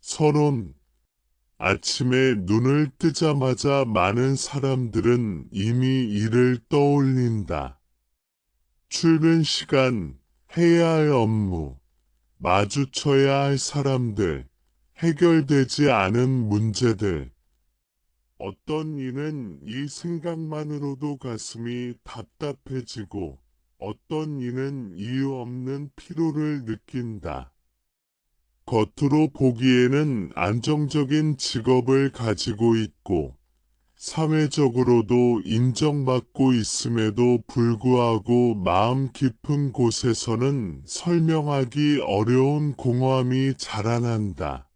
서론. 아침에 눈을 뜨자마자 많은 사람들은 이미 일을 떠올린다. 출근 시간, 해야 할 업무, 마주쳐야 할 사람들, 해결되지 않은 문제들. 어떤 이는 이 생각만으로도 가슴이 답답해지고 어떤 이는 이유 없는 피로를 느낀다. 겉으로 보기에는 안정적인 직업을 가지고 있고 사회적으로도 인정받고 있음에도 불구하고 마음 깊은 곳에서는 설명하기 어려운 공허함이 자라난다.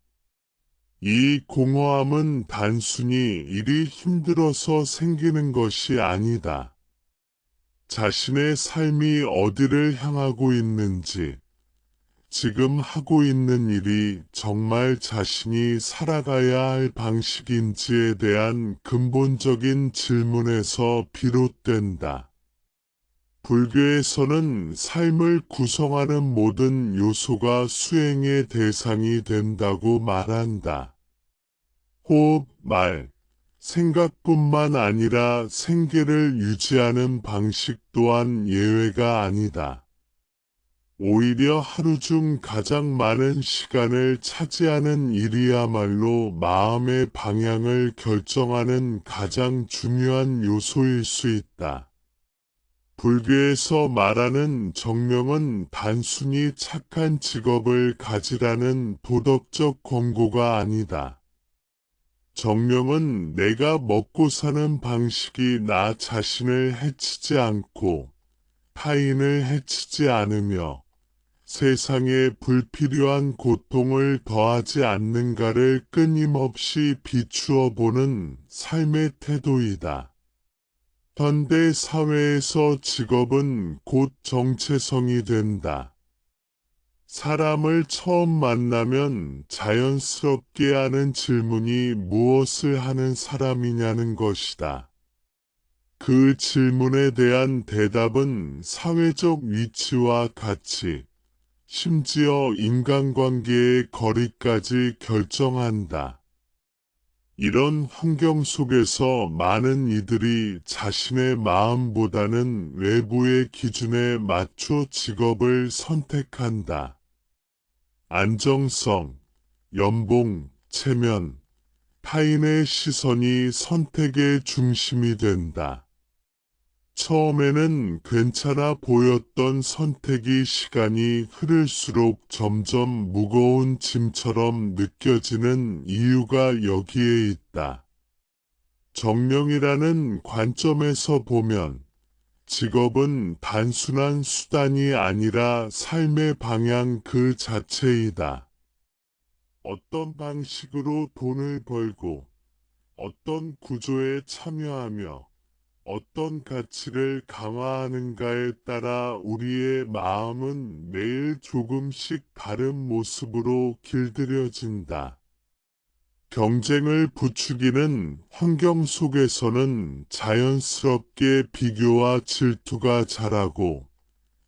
이 공허함은 단순히 일이 힘들어서 생기는 것이 아니다. 자신의 삶이 어디를 향하고 있는지, 지금 하고 있는 일이 정말 자신이 살아가야 할 방식인지에 대한 근본적인 질문에서 비롯된다. 불교에서는 삶을 구성하는 모든 요소가 수행의 대상이 된다고 말한다. 호흡, 말, 생각뿐만 아니라 생계를 유지하는 방식 또한 예외가 아니다. 오히려 하루 중 가장 많은 시간을 차지하는 일이야말로 마음의 방향을 결정하는 가장 중요한 요소일 수 있다. 불교에서 말하는 정명은 단순히 착한 직업을 가지라는 도덕적 권고가 아니다. 정명은 내가 먹고 사는 방식이 나 자신을 해치지 않고 타인을 해치지 않으며 세상에 불필요한 고통을 더하지 않는가를 끊임없이 비추어 보는 삶의 태도이다. 현대 사회에서 직업은 곧 정체성이 된다. 사람을 처음 만나면 자연스럽게 하는 질문이 무엇을 하는 사람이냐는 것이다. 그 질문에 대한 대답은 사회적 위치와 가치, 심지어 인간관계의 거리까지 결정한다. 이런 환경 속에서 많은 이들이 자신의 마음보다는 외부의 기준에 맞춰 직업을 선택한다. 안정성, 연봉, 체면, 타인의 시선이 선택의 중심이 된다. 처음에는 괜찮아 보였던 선택이 시간이 흐를수록 점점 무거운 짐처럼 느껴지는 이유가 여기에 있다. 정명이라는 관점에서 보면 직업은 단순한 수단이 아니라 삶의 방향 그 자체이다. 어떤 방식으로 돈을 벌고 어떤 구조에 참여하며 어떤 가치를 강화하는가에 따라 우리의 마음은 매일 조금씩 다른 모습으로 길들여진다. 경쟁을 부추기는 환경 속에서는 자연스럽게 비교와 질투가 자라고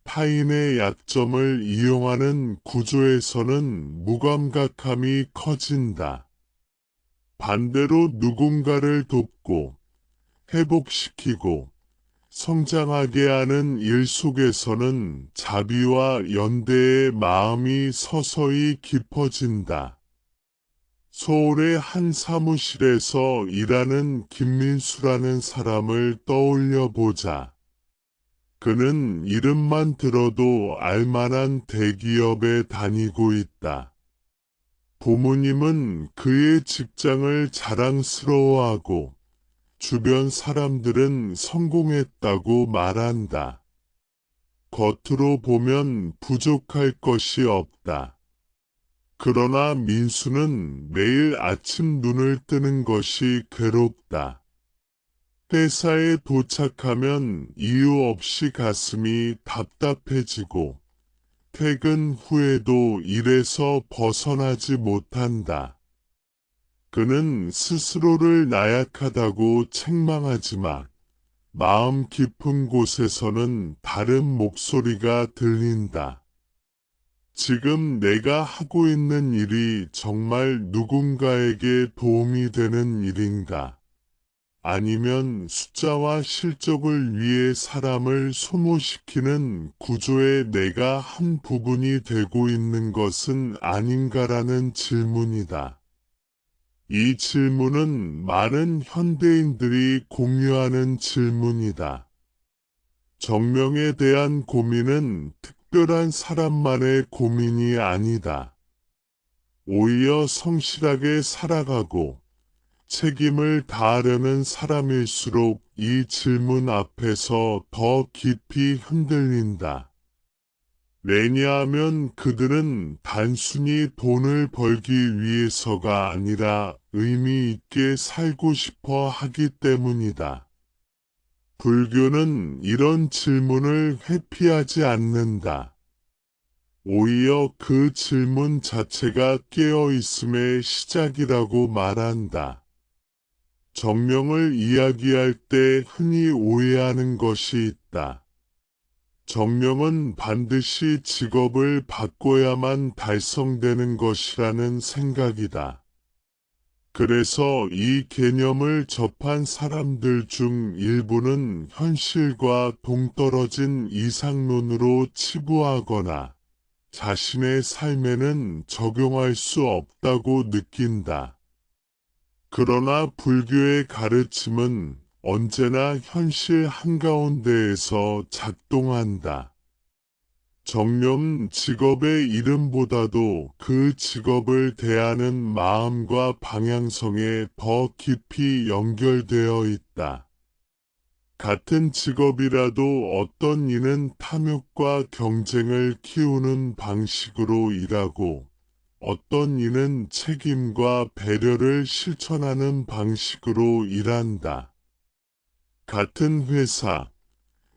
타인의 약점을 이용하는 구조에서는 무감각함이 커진다. 반대로 누군가를 돕고 회복시키고 성장하게 하는 일 속에서는 자비와 연대의 마음이 서서히 깊어진다. 서울의 한 사무실에서 일하는 김민수라는 사람을 떠올려 보자. 그는 이름만 들어도 알만한 대기업에 다니고 있다. 부모님은 그의 직장을 자랑스러워하고 주변 사람들은 성공했다고 말한다. 겉으로 보면 부족할 것이 없다. 그러나 민수는 매일 아침 눈을 뜨는 것이 괴롭다. 회사에 도착하면 이유 없이 가슴이 답답해지고 퇴근 후에도 일에서 벗어나지 못한다. 그는 스스로를 나약하다고 책망하지만 마음 깊은 곳에서는 다른 목소리가 들린다. 지금 내가 하고 있는 일이 정말 누군가에게 도움이 되는 일인가? 아니면 숫자와 실적을 위해 사람을 소모시키는 구조의 내가 한 부분이 되고 있는 것은 아닌가라는 질문이다. 이 질문은 많은 현대인들이 공유하는 질문이다. 정명에 대한 고민은 특별한 사람만의 고민이 아니다. 오히려 성실하게 살아가고 책임을 다하려는 사람일수록 이 질문 앞에서 더 깊이 흔들린다. 왜냐하면 그들은 단순히 돈을 벌기 위해서가 아니라 의미 있게 살고 싶어 하기 때문이다. 불교는 이런 질문을 회피하지 않는다. 오히려 그 질문 자체가 깨어있음의 시작이라고 말한다. 정명을 이야기할 때 흔히 오해하는 것이 있다. 정명은 반드시 직업을 바꿔야만 달성되는 것이라는 생각이다. 그래서 이 개념을 접한 사람들 중 일부는 현실과 동떨어진 이상론으로 치부하거나 자신의 삶에는 적용할 수 없다고 느낀다. 그러나 불교의 가르침은 언제나 현실 한가운데에서 작동한다. 정념은 직업의 이름보다도 그 직업을 대하는 마음과 방향성에 더 깊이 연결되어 있다. 같은 직업이라도 어떤 이는 탐욕과 경쟁을 키우는 방식으로 일하고 어떤 이는 책임과 배려를 실천하는 방식으로 일한다. 같은 회사,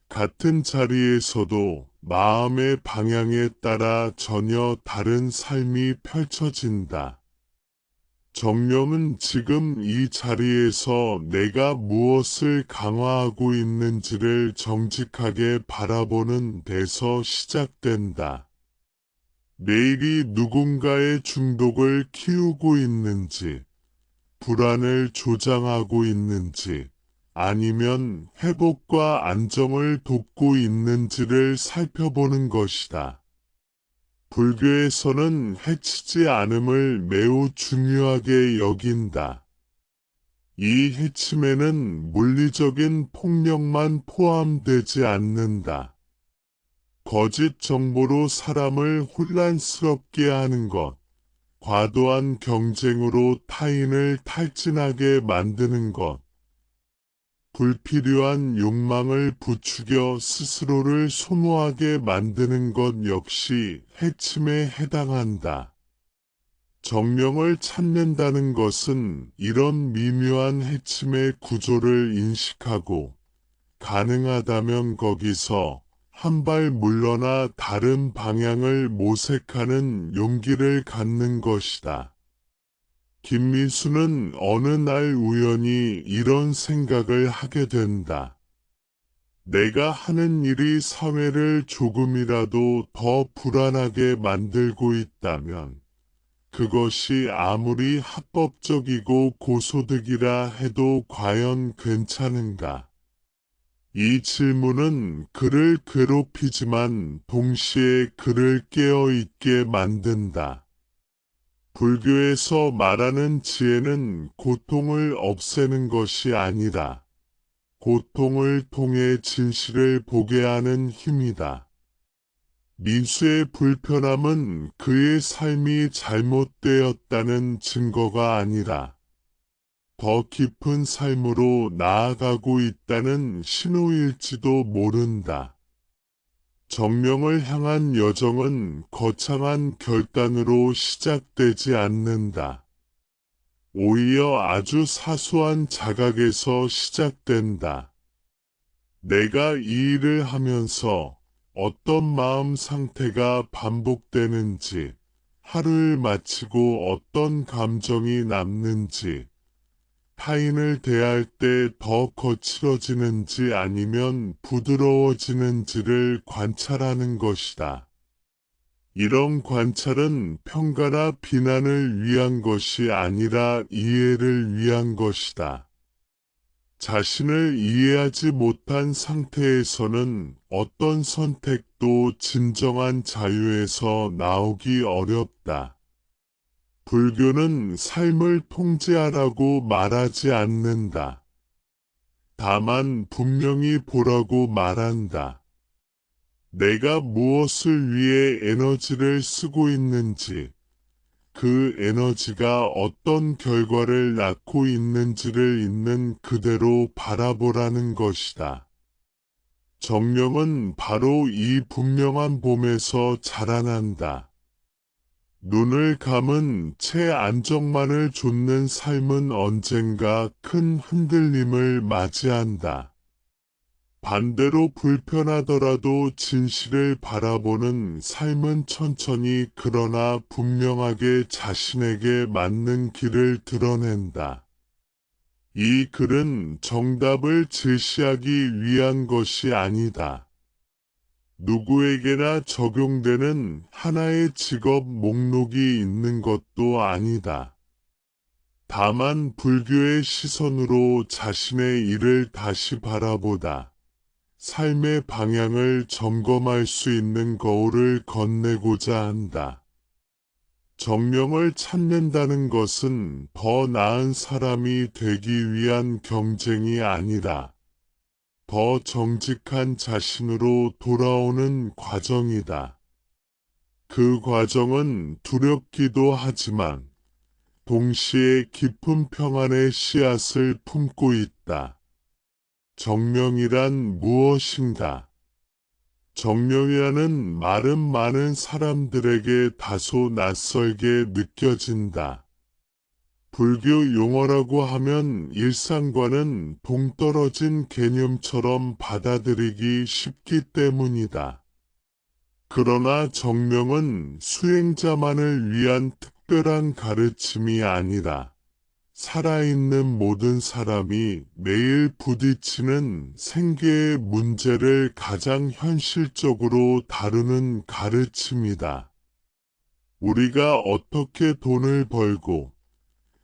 같은 자리에서도 마음의 방향에 따라 전혀 다른 삶이 펼쳐진다. 정념은 지금 이 자리에서 내가 무엇을 강화하고 있는지를 정직하게 바라보는 데서 시작된다. 내일이 누군가의 중독을 키우고 있는지, 불안을 조장하고 있는지, 아니면 회복과 안정을 돕고 있는지를 살펴보는 것이다. 불교에서는 해치지 않음을 매우 중요하게 여긴다. 이 해침에는 물리적인 폭력만 포함되지 않는다. 거짓 정보로 사람을 혼란스럽게 하는 것, 과도한 경쟁으로 타인을 탈진하게 만드는 것, 불필요한 욕망을 부추겨 스스로를 소모하게 만드는 것 역시 해침에 해당한다. 정명을 찾는다는 것은 이런 미묘한 해침의 구조를 인식하고 가능하다면 거기서 한 발 물러나 다른 방향을 모색하는 용기를 갖는 것이다. 김미수는 어느 날 우연히 이런 생각을 하게 된다. 내가 하는 일이 사회를 조금이라도 더 불안하게 만들고 있다면 그것이 아무리 합법적이고 고소득이라 해도 과연 괜찮은가? 이 질문은 그를 괴롭히지만 동시에 그를 깨어있게 만든다. 불교에서 말하는 지혜는 고통을 없애는 것이 아니라 고통을 통해 진실을 보게 하는 힘이다. 민수의 불편함은 그의 삶이 잘못되었다는 증거가 아니라 더 깊은 삶으로 나아가고 있다는 신호일지도 모른다. 정명을 향한 여정은 거창한 결단으로 시작되지 않는다. 오히려 아주 사소한 자각에서 시작된다. 내가 이 일을 하면서 어떤 마음 상태가 반복되는지, 하루를 마치고 어떤 감정이 남는지, 타인을 대할 때 더 거칠어지는지 아니면 부드러워지는지를 관찰하는 것이다. 이런 관찰은 평가나 비난을 위한 것이 아니라 이해를 위한 것이다. 자신을 이해하지 못한 상태에서는 어떤 선택도 진정한 자유에서 나오기 어렵다. 불교는 삶을 통제하라고 말하지 않는다. 다만 분명히 보라고 말한다. 내가 무엇을 위해 에너지를 쓰고 있는지, 그 에너지가 어떤 결과를 낳고 있는지를 있는 그대로 바라보라는 것이다. 정령은 바로 이 분명한 봄에서 자라난다. 눈을 감은 채 안정만을 좇는 삶은 언젠가 큰 흔들림을 맞이한다. 반대로 불편하더라도 진실을 바라보는 삶은 천천히 그러나 분명하게 자신에게 맞는 길을 드러낸다. 이 글은 정답을 제시하기 위한 것이 아니다. 누구에게나 적용되는 하나의 직업 목록이 있는 것도 아니다. 다만 불교의 시선으로 자신의 일을 다시 바라보다. 삶의 방향을 점검할 수 있는 거울을 건네고자 한다. 정령을 찾는다는 것은 더 나은 사람이 되기 위한 경쟁이 아니라 더 정직한 자신으로 돌아오는 과정이다. 그 과정은 두렵기도 하지만 동시에 깊은 평안의 씨앗을 품고 있다. 정령이란 무엇인가? 정령이라는 말은 많은 사람들에게 다소 낯설게 느껴진다. 불교 용어라고 하면 일상과는 동떨어진 개념처럼 받아들이기 쉽기 때문이다. 그러나 정령은 수행자만을 위한 특별한 가르침이 아니라 살아있는 모든 사람이 매일 부딪히는 생계의 문제를 가장 현실적으로 다루는 가르침이다. 우리가 어떻게 돈을 벌고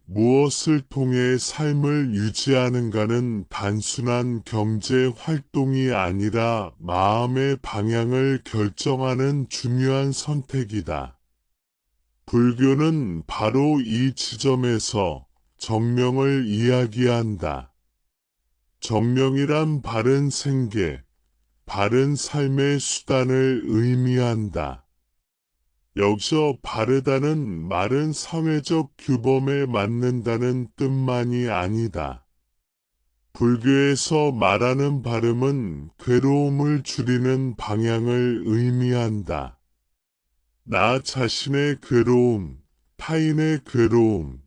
무엇을 통해 삶을 유지하는가는 단순한 경제 활동이 아니라 마음의 방향을 결정하는 중요한 선택이다. 불교는 바로 이 지점에서 정령을 이야기한다. 정령이란 바른 생계, 바른 삶의 수단을 의미한다. 여기서 바르다는 말은 사회적 규범에 맞는다는 뜻만이 아니다. 불교에서 말하는 바름은 괴로움을 줄이는 방향을 의미한다. 나 자신의 괴로움, 타인의 괴로움,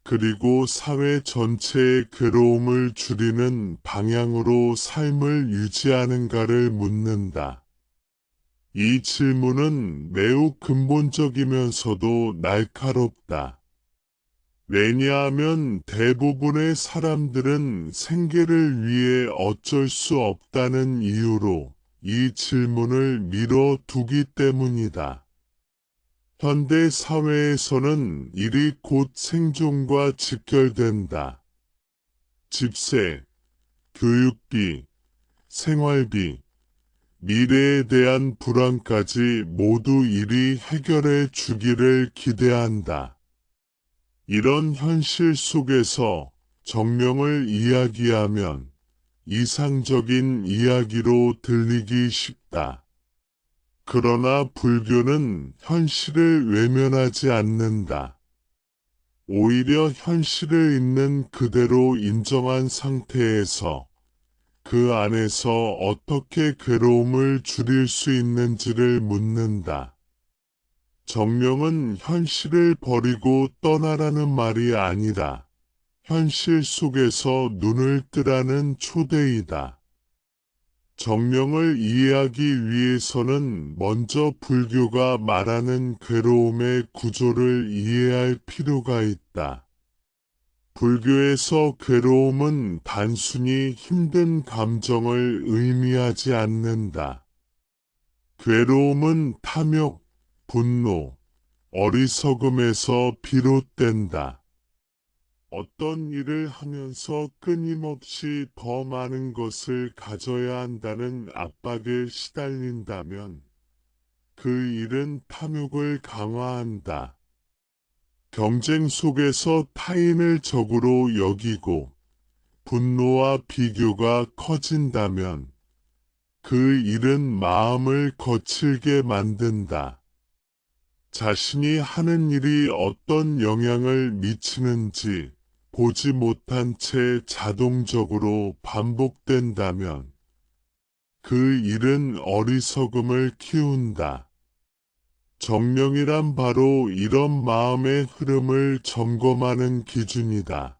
그리고 사회 전체의 괴로움을 줄이는 방향으로 삶을 유지하는가를 묻는다. 이 질문은 매우 근본적이면서도 날카롭다. 왜냐하면 대부분의 사람들은 생계를 위해 어쩔 수 없다는 이유로 이 질문을 미뤄두기 때문이다. 현대 사회에서는 일이 곧 생존과 직결된다. 집세, 교육비, 생활비, 미래에 대한 불안까지 모두 일이 해결해 주기를 기대한다. 이런 현실 속에서 정령을 이야기하면 이상적인 이야기로 들리기 쉽다. 그러나 불교는 현실을 외면하지 않는다. 오히려 현실을 있는 그대로 인정한 상태에서 그 안에서 어떻게 괴로움을 줄일 수 있는지를 묻는다. 정령은 현실을 버리고 떠나라는 말이 아니라 현실 속에서 눈을 뜨라는 초대이다. 정령을 이해하기 위해서는 먼저 불교가 말하는 괴로움의 구조를 이해할 필요가 있다. 불교에서 괴로움은 단순히 힘든 감정을 의미하지 않는다. 괴로움은 탐욕, 분노, 어리석음에서 비롯된다. 어떤 일을 하면서 끊임없이 더 많은 것을 가져야 한다는 압박에 시달린다면 그 일은 탐욕을 강화한다. 경쟁 속에서 타인을 적으로 여기고 분노와 비교가 커진다면 그 일은 마음을 거칠게 만든다. 자신이 하는 일이 어떤 영향을 미치는지 보지 못한 채 자동적으로 반복된다면 그 일은 어리석음을 키운다. 정령이란 바로 이런 마음의 흐름을 점검하는 기준이다.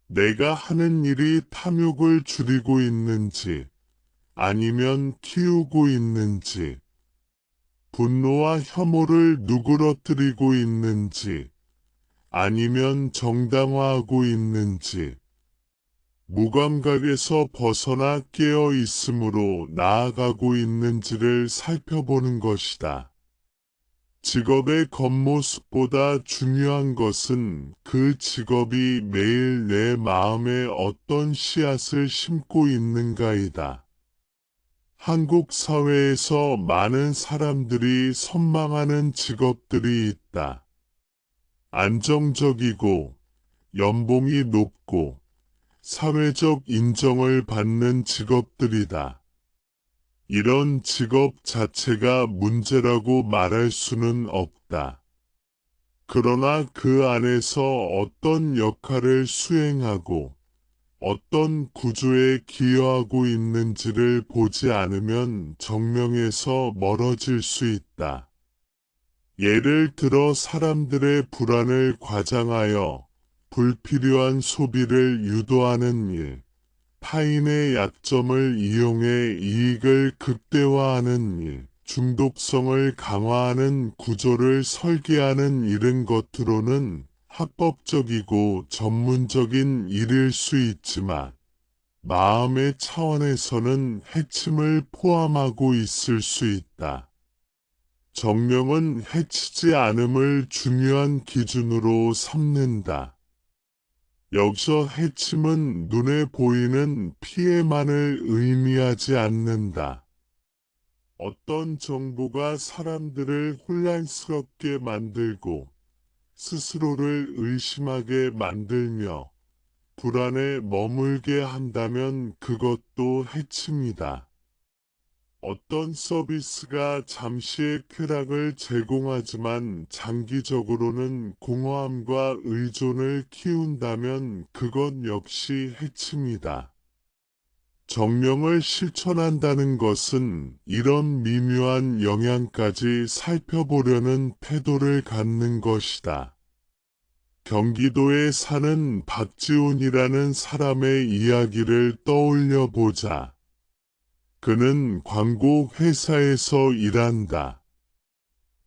내가 하는 일이 탐욕을 줄이고 있는지 아니면 키우고 있는지, 분노와 혐오를 누그러뜨리고 있는지 아니면 정당화하고 있는지, 무감각에서 벗어나 깨어 있음으로 나아가고 있는지를 살펴보는 것이다. 직업의 겉모습보다 중요한 것은 그 직업이 매일 내 마음에 어떤 씨앗을 심고 있는가이다. 한국 사회에서 많은 사람들이 선망하는 직업들이 있다. 안정적이고 연봉이 높고 사회적 인정을 받는 직업들이다. 이런 직업 자체가 문제라고 말할 수는 없다. 그러나 그 안에서 어떤 역할을 수행하고 어떤 구조에 기여하고 있는지를 보지 않으면 정령에서 멀어질 수 있다. 예를 들어 사람들의 불안을 과장하여 불필요한 소비를 유도하는 일, 타인의 약점을 이용해 이익을 극대화하는 일, 중독성을 강화하는 구조를 설계하는 일은 겉으로는 합법적이고 전문적인 일일 수 있지만 마음의 차원에서는 해침을 포함하고 있을 수 있다. 정령은 해치지 않음을 중요한 기준으로 삼는다. 여기서 해침은 눈에 보이는 피해만을 의미하지 않는다. 어떤 정보가 사람들을 혼란스럽게 만들고 스스로를 의심하게 만들며 불안에 머물게 한다면 그것도 해침이다. 어떤 서비스가 잠시의 쾌락을 제공하지만 장기적으로는 공허함과 의존을 키운다면 그것 역시 해침이다. 정령을 실천한다는 것은 이런 미묘한 영향까지 살펴보려는 태도를 갖는 것이다. 경기도에 사는 박지훈이라는 사람의 이야기를 떠올려 보자. 그는 광고 회사에서 일한다.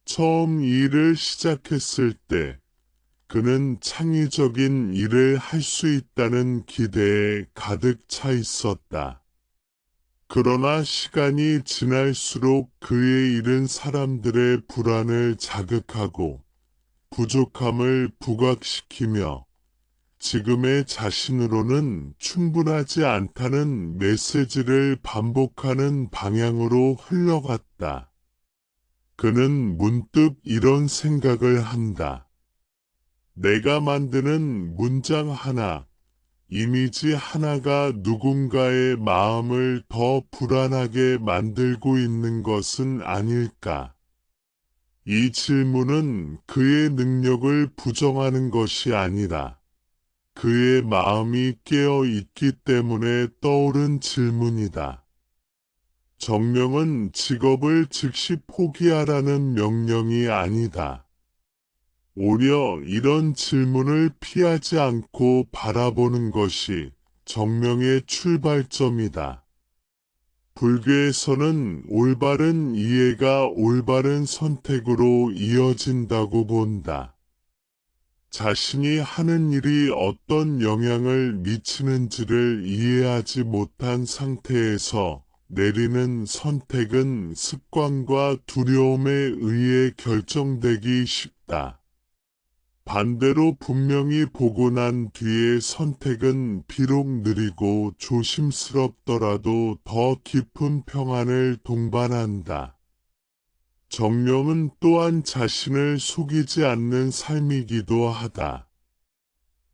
처음 일을 시작했을 때 그는 창의적인 일을 할 수 있다는 기대에 가득 차 있었다. 그러나 시간이 지날수록 그의 일은 사람들의 불안을 자극하고 부족함을 부각시키며 지금의 자신으로는 충분하지 않다는 메시지를 반복하는 방향으로 흘러갔다. 그는 문득 이런 생각을 한다. 내가 만드는 문장 하나, 이미지 하나가 누군가의 마음을 더 불안하게 만들고 있는 것은 아닐까? 이 질문은 그의 능력을 부정하는 것이 아니라 그의 마음이 깨어 있기 때문에 떠오른 질문이다. 정령은 직업을 즉시 포기하라는 명령이 아니다. 오히려 이런 질문을 피하지 않고 바라보는 것이 정령의 출발점이다. 불교에서는 올바른 이해가 올바른 선택으로 이어진다고 본다. 자신이 하는 일이 어떤 영향을 미치는지를 이해하지 못한 상태에서 내리는 선택은 습관과 두려움에 의해 결정되기 쉽다. 반대로 분명히 보고 난 뒤의 선택은 비록 느리고 조심스럽더라도 더 깊은 평안을 동반한다. 정령은 또한 자신을 속이지 않는 삶이기도 하다.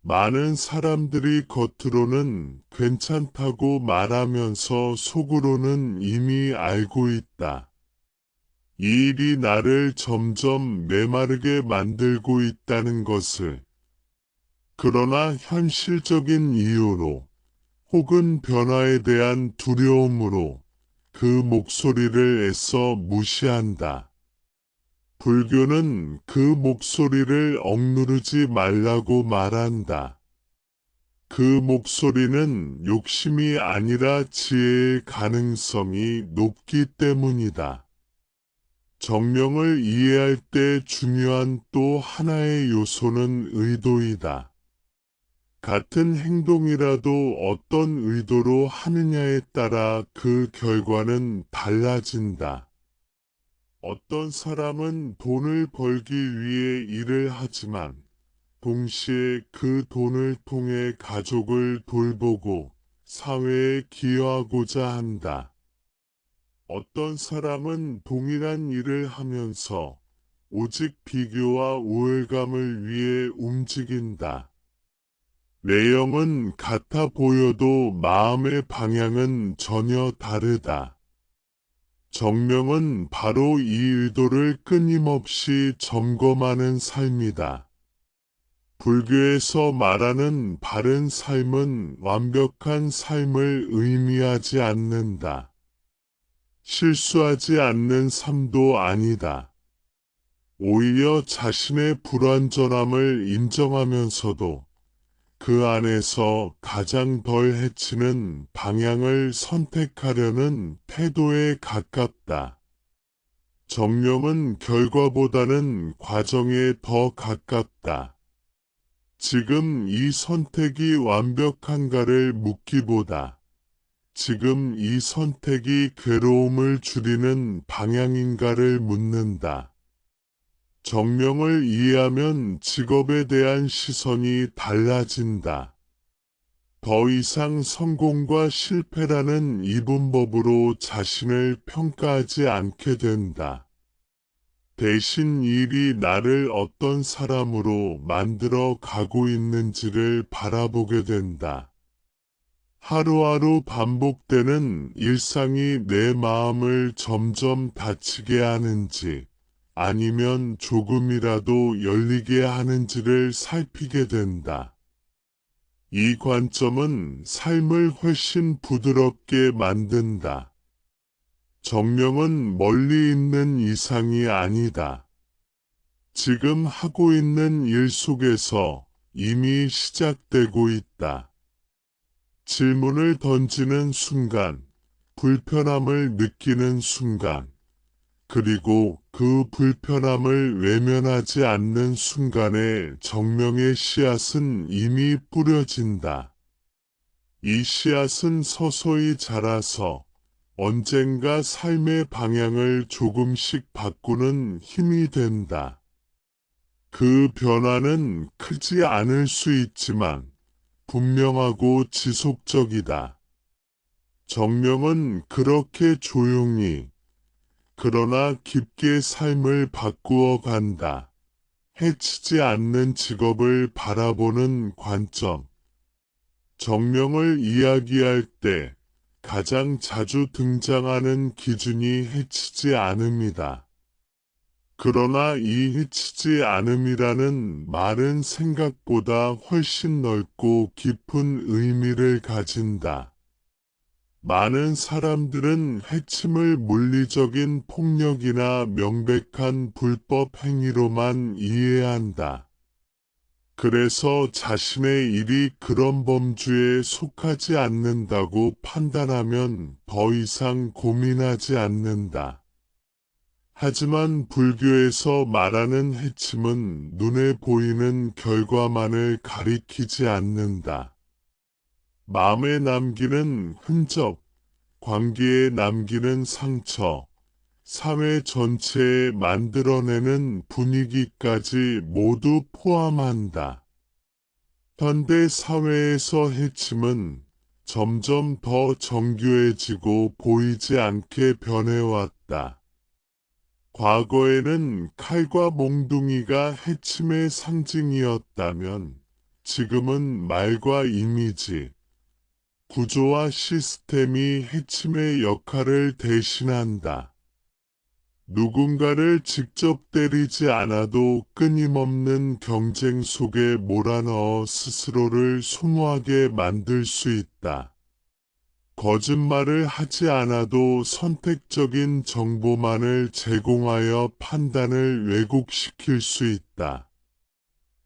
많은 사람들이 겉으로는 괜찮다고 말하면서 속으로는 이미 알고 있다. 이 일이 나를 점점 메마르게 만들고 있다는 것을. 그러나 현실적인 이유로 혹은 변화에 대한 두려움으로 그 목소리를 애써 무시한다. 불교는 그 목소리를 억누르지 말라고 말한다. 그 목소리는 욕심이 아니라 지혜의 가능성이 높기 때문이다. 정령을 이해할 때 중요한 또 하나의 요소는 의도이다. 같은 행동이라도 어떤 의도로 하느냐에 따라 그 결과는 달라진다. 어떤 사람은 돈을 벌기 위해 일을 하지만 동시에 그 돈을 통해 가족을 돌보고 사회에 기여하고자 한다. 어떤 사람은 동일한 일을 하면서 오직 비교와 우월감을 위해 움직인다. 내용은 같아 보여도 마음의 방향은 전혀 다르다. 정명은 바로 이 의도를 끊임없이 점검하는 삶이다. 불교에서 말하는 바른 삶은 완벽한 삶을 의미하지 않는다. 실수하지 않는 삶도 아니다. 오히려 자신의 불완전함을 인정하면서도 그 안에서 가장 덜 해치는 방향을 선택하려는 태도에 가깝다. 정령은 결과보다는 과정에 더 가깝다. 지금 이 선택이 완벽한가를 묻기보다 지금 이 선택이 괴로움을 줄이는 방향인가를 묻는다. 정령을 이해하면 직업에 대한 시선이 달라진다. 더 이상 성공과 실패라는 이분법으로 자신을 평가하지 않게 된다. 대신 일이 나를 어떤 사람으로 만들어 가고 있는지를 바라보게 된다. 하루하루 반복되는 일상이 내 마음을 점점 다치게 하는지 아니면 조금이라도 열리게 하는지를 살피게 된다. 이 관점은 삶을 훨씬 부드럽게 만든다. 정령은 멀리 있는 이상이 아니다. 지금 하고 있는 일 속에서 이미 시작되고 있다. 질문을 던지는 순간, 불편함을 느끼는 순간, 그리고 그 불편함을 외면하지 않는 순간에 정명의 씨앗은 이미 뿌려진다. 이 씨앗은 서서히 자라서 언젠가 삶의 방향을 조금씩 바꾸는 힘이 된다. 그 변화는 크지 않을 수 있지만 분명하고 지속적이다. 정명은 그렇게 조용히 그러나 깊게 삶을 바꾸어 간다. 해치지 않는 직업을 바라보는 관점. 정명을 이야기할 때 가장 자주 등장하는 기준이 해치지 않음이다. 그러나 이 해치지 않음이라는 말은 생각보다 훨씬 넓고 깊은 의미를 가진다. 많은 사람들은 해침을 물리적인 폭력이나 명백한 불법 행위로만 이해한다. 그래서 자신의 일이 그런 범주에 속하지 않는다고 판단하면 더 이상 고민하지 않는다. 하지만 불교에서 말하는 해침은 눈에 보이는 결과만을 가리키지 않는다. 마음에 남기는 흔적, 관계에 남기는 상처, 사회 전체에 만들어내는 분위기까지 모두 포함한다. 현대 사회에서 해침은 점점 더 정교해지고 보이지 않게 변해왔다. 과거에는 칼과 몽둥이가 해침의 상징이었다면 지금은 말과 이미지, 구조와 시스템이 해침의 역할을 대신한다. 누군가를 직접 때리지 않아도 끊임없는 경쟁 속에 몰아넣어 스스로를 소모하게 만들 수 있다. 거짓말을 하지 않아도 선택적인 정보만을 제공하여 판단을 왜곡시킬 수 있다.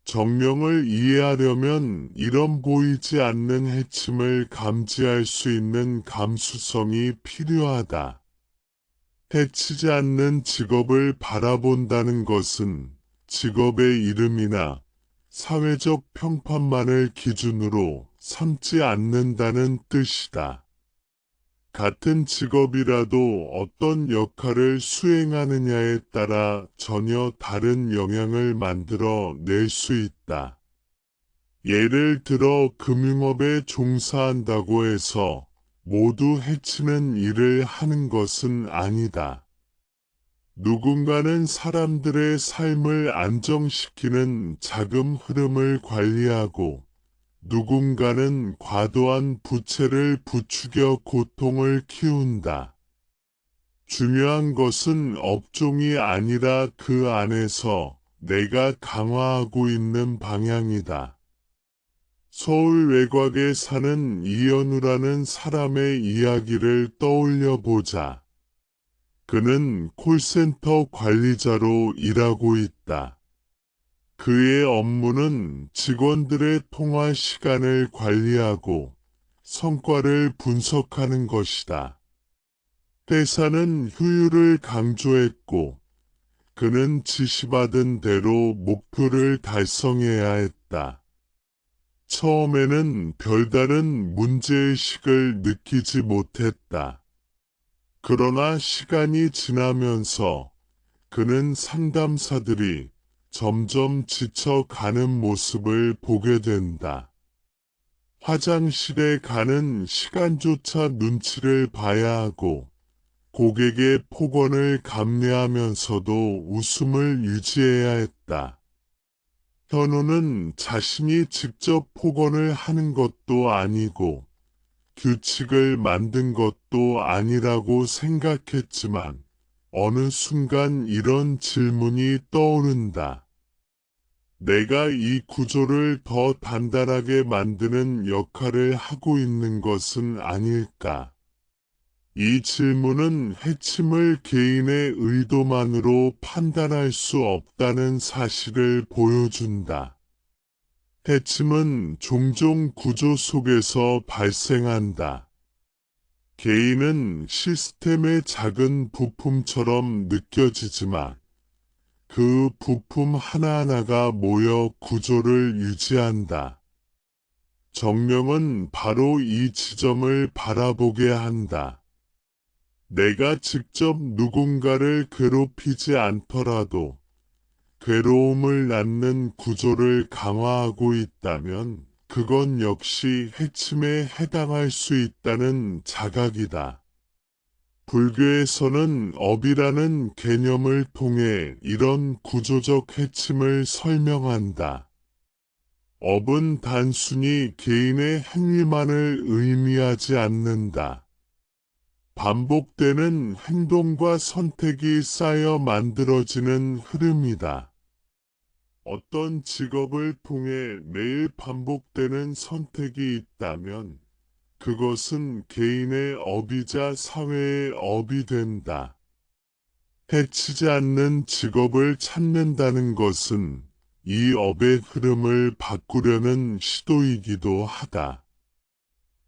정령을 이해하려면 이런 보이지 않는 해침을 감지할 수 있는 감수성이 필요하다. 해치지 않는 직업을 바라본다는 것은 직업의 이름이나 사회적 평판만을 기준으로 삼지 않는다는 뜻이다. 같은 직업이라도 어떤 역할을 수행하느냐에 따라 전혀 다른 영향을 만들어 낼 수 있다. 예를 들어 금융업에 종사한다고 해서 모두 해치는 일을 하는 것은 아니다. 누군가는 사람들의 삶을 안정시키는 자금 흐름을 관리하고 누군가는 과도한 부채를 부추겨 고통을 키운다. 중요한 것은 업종이 아니라 그 안에서 내가 강화하고 있는 방향이다. 서울 외곽에 사는 이현우라는 사람의 이야기를 떠올려 보자. 그는 콜센터 관리자로 일하고 있다. 그의 업무는 직원들의 통화 시간을 관리하고 성과를 분석하는 것이다. 회사는 효율을 강조했고 그는 지시받은 대로 목표를 달성해야 했다. 처음에는 별다른 문제의식을 느끼지 못했다. 그러나 시간이 지나면서 그는 상담사들이 점점 지쳐가는 모습을 보게 된다. 화장실에 가는 시간조차 눈치를 봐야 하고 고객의 폭언을 감내하면서도 웃음을 유지해야 했다. 현우는 자신이 직접 폭언을 하는 것도 아니고 규칙을 만든 것도 아니라고 생각했지만 어느 순간 이런 질문이 떠오른다. 내가 이 구조를 더 단단하게 만드는 역할을 하고 있는 것은 아닐까? 이 질문은 해침을 개인의 의도만으로 판단할 수 없다는 사실을 보여준다. 해침은 종종 구조 속에서 발생한다. 개인은 시스템의 작은 부품처럼 느껴지지만 그 부품 하나하나가 모여 구조를 유지한다. 정령은 바로 이 지점을 바라보게 한다. 내가 직접 누군가를 괴롭히지 않더라도 괴로움을 낳는 구조를 강화하고 있다면 그건 역시 해침에 해당할 수 있다는 자각이다. 불교에서는 업이라는 개념을 통해 이런 구조적 해침을 설명한다. 업은 단순히 개인의 행위만을 의미하지 않는다. 반복되는 행동과 선택이 쌓여 만들어지는 흐름이다. 어떤 직업을 통해 매일 반복되는 선택이 있다면 그것은 개인의 업이자 사회의 업이 된다. 해치지 않는 직업을 찾는다는 것은 이 업의 흐름을 바꾸려는 시도이기도 하다.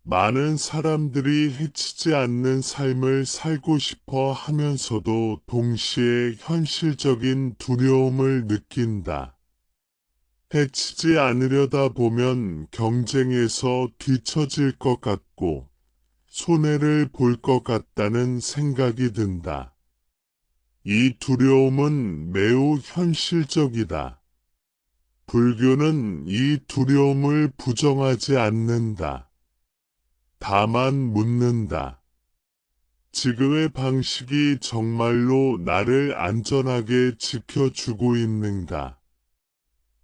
많은 사람들이 해치지 않는 삶을 살고 싶어 하면서도 동시에 현실적인 두려움을 느낀다. 해치지 않으려다 보면 경쟁에서 뒤처질 것 같고 손해를 볼 것 같다는 생각이 든다. 이 두려움은 매우 현실적이다. 불교는 이 두려움을 부정하지 않는다. 다만 묻는다. 지금의 방식이 정말로 나를 안전하게 지켜주고 있는가?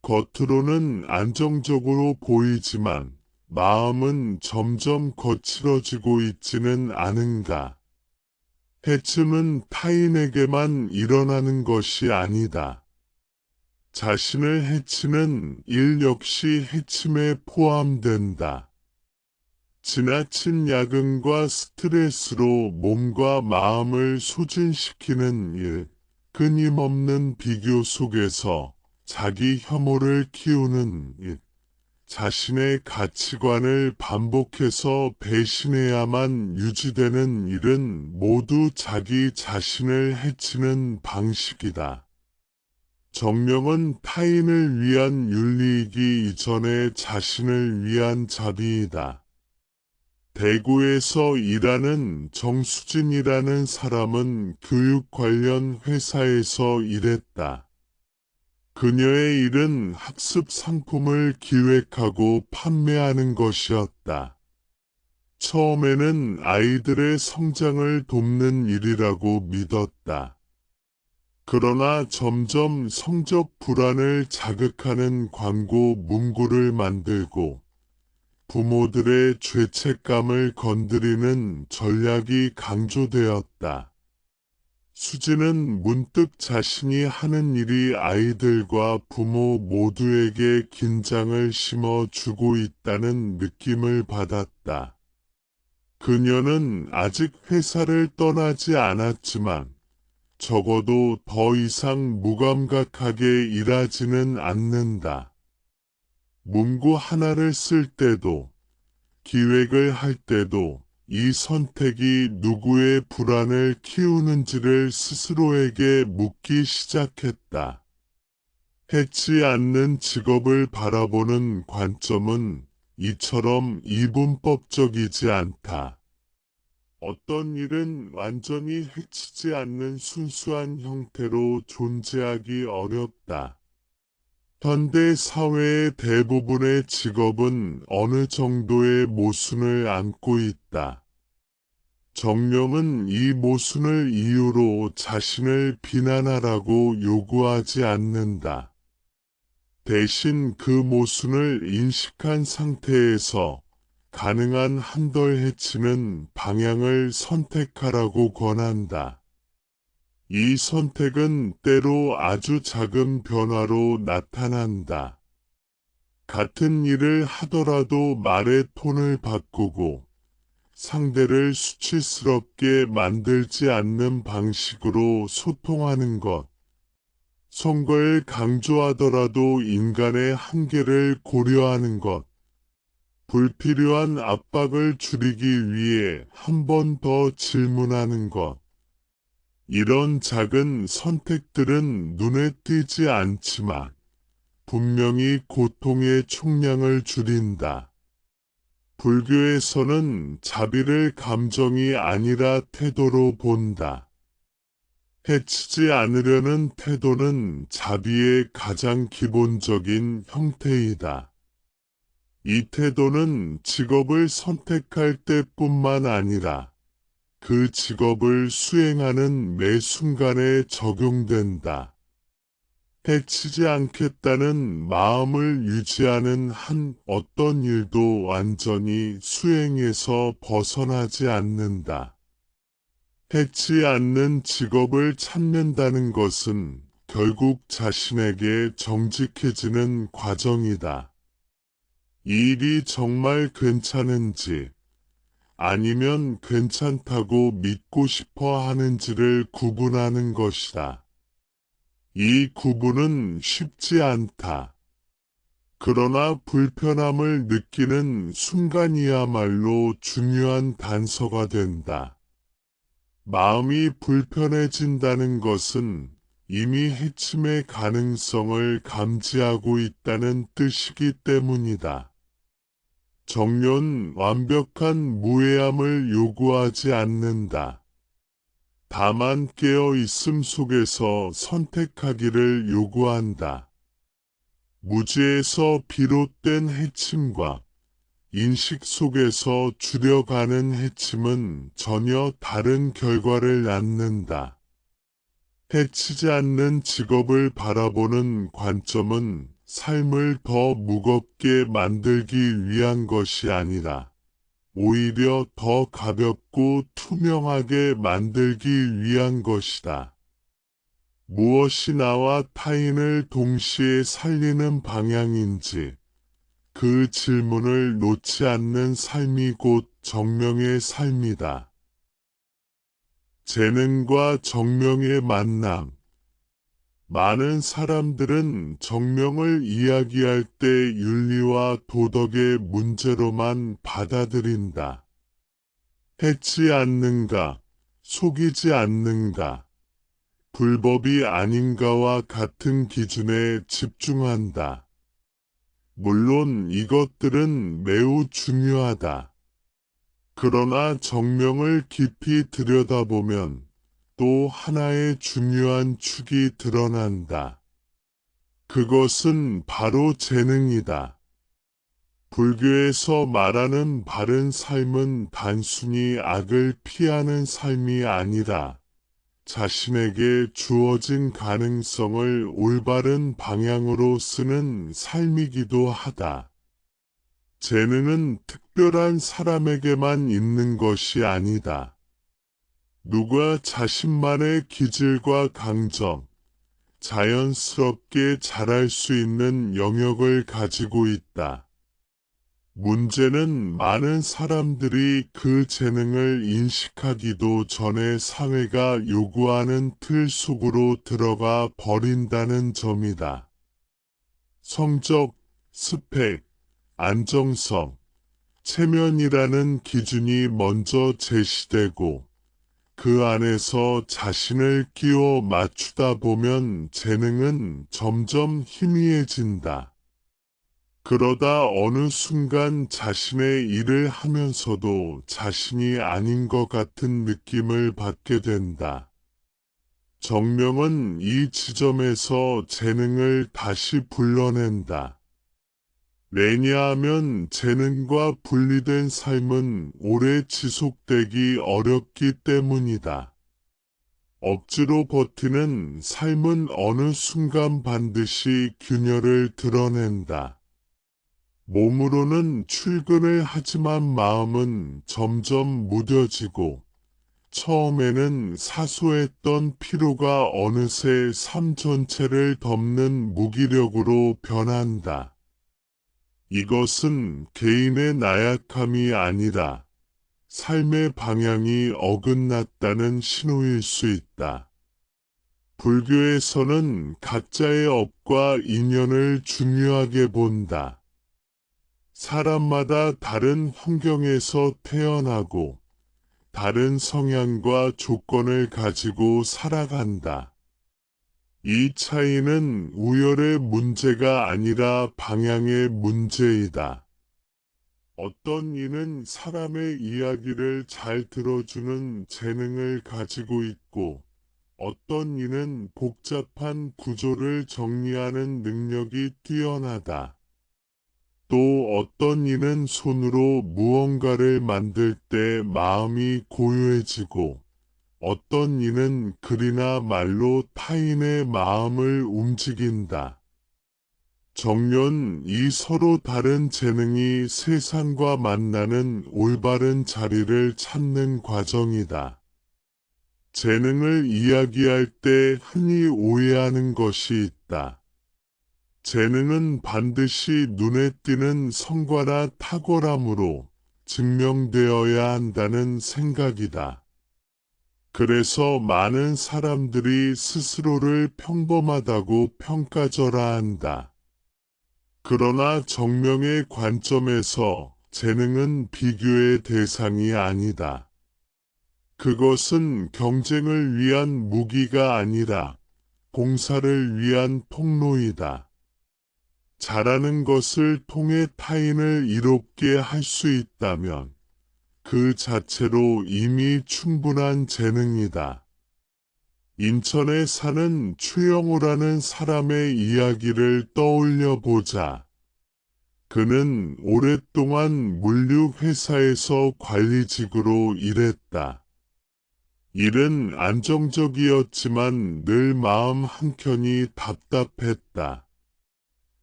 겉으로는 안정적으로 보이지만 마음은 점점 거칠어지고 있지는 않은가? 해침은 타인에게만 일어나는 것이 아니다. 자신을 해치는 일 역시 해침에 포함된다. 지나친 야근과 스트레스로 몸과 마음을 소진시키는 일, 끊임없는 비교 속에서 자기 혐오를 키우는 일, 자신의 가치관을 반복해서 배신해야만 유지되는 일은 모두 자기 자신을 해치는 방식이다. 정령은 타인을 위한 윤리이기 이전에 자신을 위한 자비이다. 대구에서 일하는 정수진이라는 사람은 교육 관련 회사에서 일했다. 그녀의 일은 학습 상품을 기획하고 판매하는 것이었다. 처음에는 아이들의 성장을 돕는 일이라고 믿었다. 그러나 점점 성적 불안을 자극하는 광고 문구를 만들고 부모들의 죄책감을 건드리는 전략이 강조되었다. 수지는 문득 자신이 하는 일이 아이들과 부모 모두에게 긴장을 심어주고 있다는 느낌을 받았다. 그녀는 아직 회사를 떠나지 않았지만 적어도 더 이상 무감각하게 일하지는 않는다. 문구 하나를 쓸 때도, 기획을 할 때도 이 선택이 누구의 불안을 키우는지를 스스로에게 묻기 시작했다. 해치 않는 직업을 바라보는 관점은 이처럼 이분법적이지 않다. 어떤 일은 완전히 해치지 않는 순수한 형태로 존재하기 어렵다. 현대 사회의 대부분의 직업은 어느 정도의 모순을 안고 있다. 정령은 이 모순을 이유로 자신을 비난하라고 요구하지 않는다. 대신 그 모순을 인식한 상태에서 가능한 한덜 해치는 방향을 선택하라고 권한다. 이 선택은 때로 아주 작은 변화로 나타난다. 같은 일을 하더라도 말의 톤을 바꾸고 상대를 수치스럽게 만들지 않는 방식으로 소통하는 것. 선거를 강조하더라도 인간의 한계를 고려하는 것. 불필요한 압박을 줄이기 위해 한 번 더 질문하는 것. 이런 작은 선택들은 눈에 띄지 않지만 분명히 고통의 총량을 줄인다. 불교에서는 자비를 감정이 아니라 태도로 본다. 해치지 않으려는 태도는 자비의 가장 기본적인 형태이다. 이 태도는 직업을 선택할 때뿐만 아니라 그 직업을 수행하는 매 순간에 적용된다. 해치지 않겠다는 마음을 유지하는 한 어떤 일도 완전히 수행에서 벗어나지 않는다. 해치 않는 직업을 찾는다는 것은 결국 자신에게 정직해지는 과정이다. 이 일이 정말 괜찮은지 아니면 괜찮다고 믿고 싶어 하는지를 구분하는 것이다. 이 구분은 쉽지 않다. 그러나 불편함을 느끼는 순간이야말로 중요한 단서가 된다. 마음이 불편해진다는 것은 이미 해침의 가능성을 감지하고 있다는 뜻이기 때문이다. 정료는 완벽한 무해함을 요구하지 않는다. 다만 깨어 있음 속에서 선택하기를 요구한다. 무지에서 비롯된 해침과 인식 속에서 줄여가는 해침은 전혀 다른 결과를 낳는다. 해치지 않는 직업을 바라보는 관점은 삶을 더 무겁게 만들기 위한 것이 아니라 오히려 더 가볍고 투명하게 만들기 위한 것이다. 무엇이 나와 타인을 동시에 살리는 방향인지 그 질문을 놓지 않는 삶이 곧 정명의 삶이다. 재능과 정명의 만남. 많은 사람들은 정명을 이야기할 때 윤리와 도덕의 문제로만 받아들인다. 해치 않는가, 속이지 않는가, 불법이 아닌가와 같은 기준에 집중한다. 물론 이것들은 매우 중요하다. 그러나 정명을 깊이 들여다보면 또 하나의 중요한 축이 드러난다. 그것은 바로 재능이다. 불교에서 말하는 바른 삶은 단순히 악을 피하는 삶이 아니라 자신에게 주어진 가능성을 올바른 방향으로 쓰는 삶이기도 하다. 재능은 특별한 사람에게만 있는 것이 아니다. 누가 자신만의 기질과 강점, 자연스럽게 자랄 수 있는 영역을 가지고 있다. 문제는 많은 사람들이 그 재능을 인식하기도 전에 사회가 요구하는 틀 속으로 들어가 버린다는 점이다. 성적, 스펙, 안정성, 체면이라는 기준이 먼저 제시되고 그 안에서 자신을 끼워 맞추다 보면 재능은 점점 희미해진다. 그러다 어느 순간 자신의 일을 하면서도 자신이 아닌 것 같은 느낌을 받게 된다. 정명은 이 지점에서 재능을 다시 불러낸다. 왜냐하면 재능과 분리된 삶은 오래 지속되기 어렵기 때문이다. 억지로 버티는 삶은 어느 순간 반드시 균열을 드러낸다. 몸으로는 출근을 하지만 마음은 점점 무뎌지고 처음에는 사소했던 피로가 어느새 삶 전체를 덮는 무기력으로 변한다. 이것은 개인의 나약함이 아니라 삶의 방향이 어긋났다는 신호일 수 있다. 불교에서는 각자의 업과 인연을 중요하게 본다. 사람마다 다른 환경에서 태어나고 다른 성향과 조건을 가지고 살아간다. 이 차이는 우열의 문제가 아니라 방향의 문제이다. 어떤 이는 사람의 이야기를 잘 들어주는 재능을 가지고 있고 어떤 이는 복잡한 구조를 정리하는 능력이 뛰어나다. 또 어떤 이는 손으로 무언가를 만들 때 마음이 고요해지고 어떤 이는 글이나 말로 타인의 마음을 움직인다. 정년 이 서로 다른 재능이 세상과 만나는 올바른 자리를 찾는 과정이다. 재능을 이야기할 때 흔히 오해하는 것이 있다. 재능은 반드시 눈에 띄는 성과나 탁월함으로 증명되어야 한다는 생각이다. 그래서 많은 사람들이 스스로를 평범하다고 평가절하한다. 그러나 정명의 관점에서 재능은 비교의 대상이 아니다. 그것은 경쟁을 위한 무기가 아니라 봉사를 위한 통로이다. 잘하는 것을 통해 타인을 이롭게 할 수 있다면 그 자체로 이미 충분한 재능이다. 인천에 사는 최영우라는 사람의 이야기를 떠올려 보자. 그는 오랫동안 물류회사에서 관리직으로 일했다. 일은 안정적이었지만 늘 마음 한켠이 답답했다.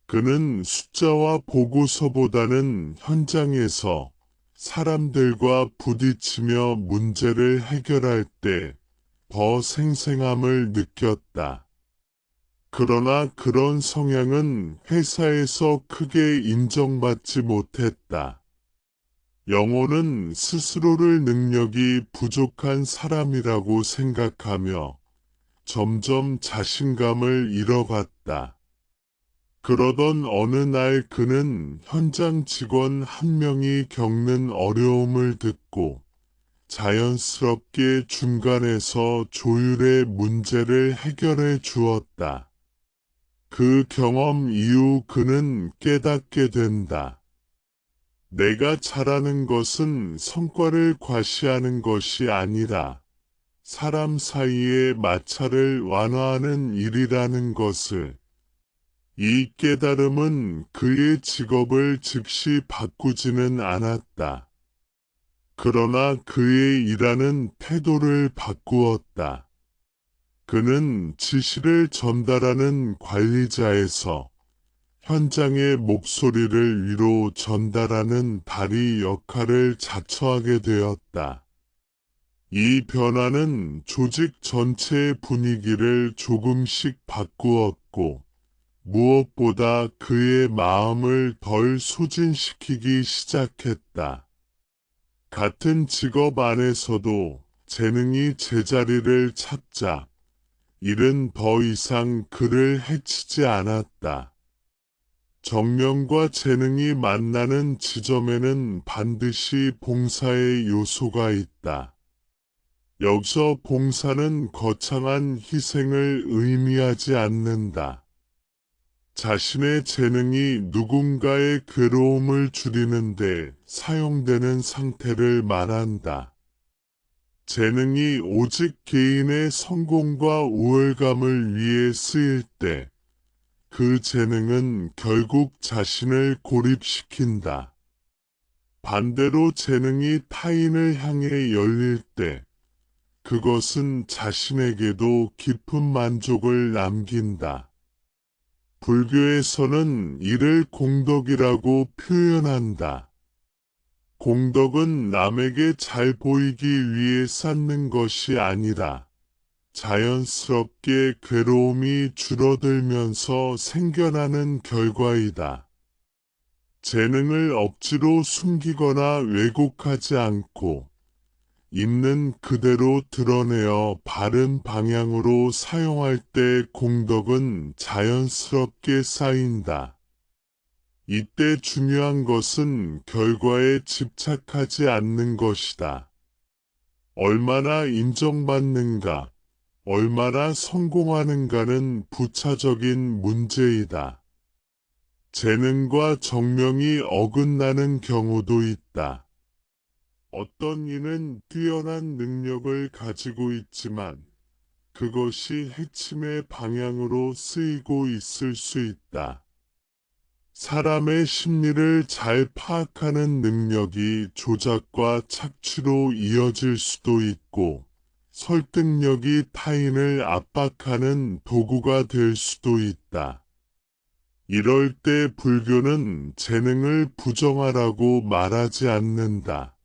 그는 숫자와 보고서보다는 현장에서 사람들과 부딪히며 문제를 해결할 때 더 생생함을 느꼈다. 그러나 그런 성향은 회사에서 크게 인정받지 못했다. 영호는 스스로를 능력이 부족한 사람이라고 생각하며 점점 자신감을 잃어갔다. 그러던 어느 날 그는 현장 직원 한 명이 겪는 어려움을 듣고 자연스럽게 중간에서 조율의 문제를 해결해 주었다. 그 경험 이후 그는 깨닫게 된다. 내가 잘하는 것은 성과를 과시하는 것이 아니라 사람 사이의 마찰을 완화하는 일이라는 것을. 이 깨달음은 그의 직업을 즉시 바꾸지는 않았다. 그러나 그의 일하는 태도를 바꾸었다. 그는 지시를 전달하는 관리자에서 현장의 목소리를 위로 전달하는 다리 역할을 자처하게 되었다. 이 변화는 조직 전체의 분위기를 조금씩 바꾸었고, 무엇보다 그의 마음을 덜 소진시키기 시작했다. 같은 직업 안에서도 재능이 제자리를 찾자 일은 더 이상 그를 해치지 않았다. 정명과 재능이 만나는 지점에는 반드시 봉사의 요소가 있다. 여기서 봉사는 거창한 희생을 의미하지 않는다. 자신의 재능이 누군가의 괴로움을 줄이는데 사용되는 상태를 말한다. 재능이 오직 개인의 성공과 우월감을 위해 쓰일 때 그 재능은 결국 자신을 고립시킨다. 반대로 재능이 타인을 향해 열릴 때 그것은 자신에게도 깊은 만족을 남긴다. 불교에서는 이를 공덕이라고 표현한다. 공덕은 남에게 잘 보이기 위해 쌓는 것이 아니라 자연스럽게 괴로움이 줄어들면서 생겨나는 결과이다. 재능을 억지로 숨기거나 왜곡하지 않고 있는 그대로 드러내어 바른 방향으로 사용할 때 공덕은 자연스럽게 쌓인다. 이때 중요한 것은 결과에 집착하지 않는 것이다. 얼마나 인정받는가, 얼마나 성공하는가는 부차적인 문제이다. 재능과 정명이 어긋나는 경우도 있다. 어떤 이는 뛰어난 능력을 가지고 있지만 그것이 해침의 방향으로 쓰이고 있을 수 있다. 사람의 심리를 잘 파악하는 능력이 조작과 착취로 이어질 수도 있고 설득력이 타인을 압박하는 도구가 될 수도 있다. 이럴 때 불교는 재능을 부정하라고 말하지 않는다.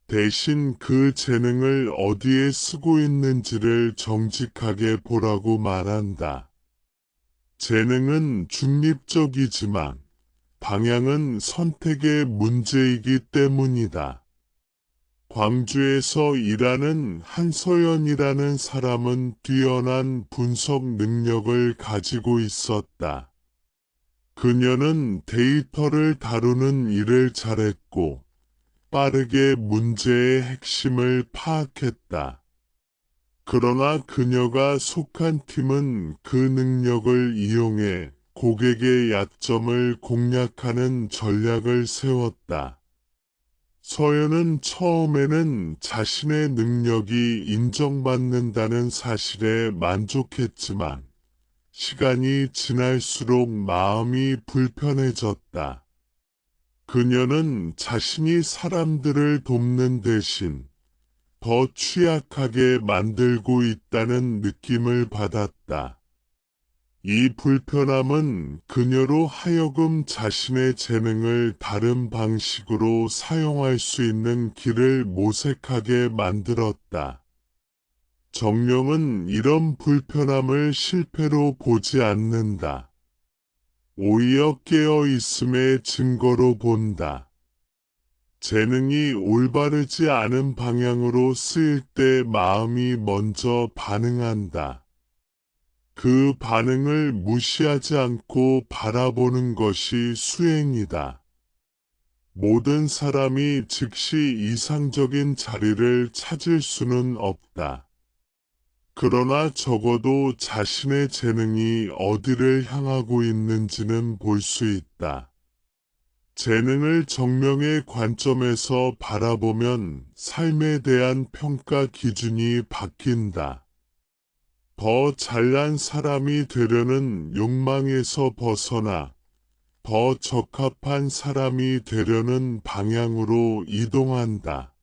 대신 그 재능을 어디에 쓰고 있는지를 정직하게 보라고 말한다. 재능은 중립적이지만 방향은 선택의 문제이기 때문이다. 광주에서 일하는 한서연이라는 사람은 뛰어난 분석 능력을 가지고 있었다. 그녀는 데이터를 다루는 일을 잘했고 빠르게 문제의 핵심을 파악했다. 그러나 그녀가 속한 팀은 그 능력을 이용해 고객의 약점을 공략하는 전략을 세웠다. 서연은 처음에는 자신의 능력이 인정받는다는 사실에 만족했지만 시간이 지날수록 마음이 불편해졌다. 그녀는 자신이 사람들을 돕는 대신 더 취약하게 만들고 있다는 느낌을 받았다. 이 불편함은 그녀로 하여금 자신의 재능을 다른 방식으로 사용할 수 있는 길을 모색하게 만들었다. 정령은 이런 불편함을 실패로 보지 않는다. 오히려 깨어 있음의 증거로 본다. 재능이 올바르지 않은 방향으로 쓰일 때 마음이 먼저 반응한다. 그 반응을 무시하지 않고 바라보는 것이 수행이다. 모든 사람이 즉시 이상적인 자리를 찾을 수는 없다. 그러나 적어도 자신의 재능이 어디를 향하고 있는지는 볼 수 있다. 재능을 정령의 관점에서 바라보면 삶에 대한 평가 기준이 바뀐다. 더 잘난 사람이 되려는 욕망에서 벗어나 더 적합한 사람이 되려는 방향으로 이동한다.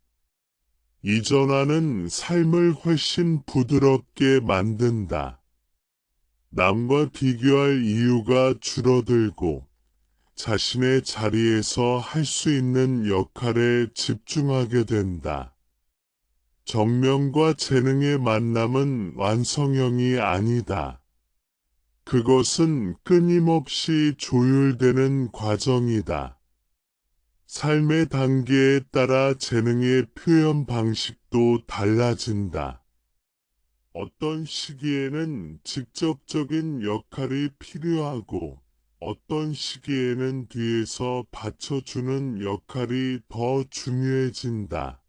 이 전환은 삶을 훨씬 부드럽게 만든다. 남과 비교할 이유가 줄어들고 자신의 자리에서 할 수 있는 역할에 집중하게 된다. 정명과 재능의 만남은 완성형이 아니다. 그것은 끊임없이 조율되는 과정이다. 삶의 단계에 따라 재능의 표현 방식도 달라진다. 어떤 시기에는 직접적인 역할이 필요하고 어떤 시기에는 뒤에서 받쳐주는 역할이 더 중요해진다.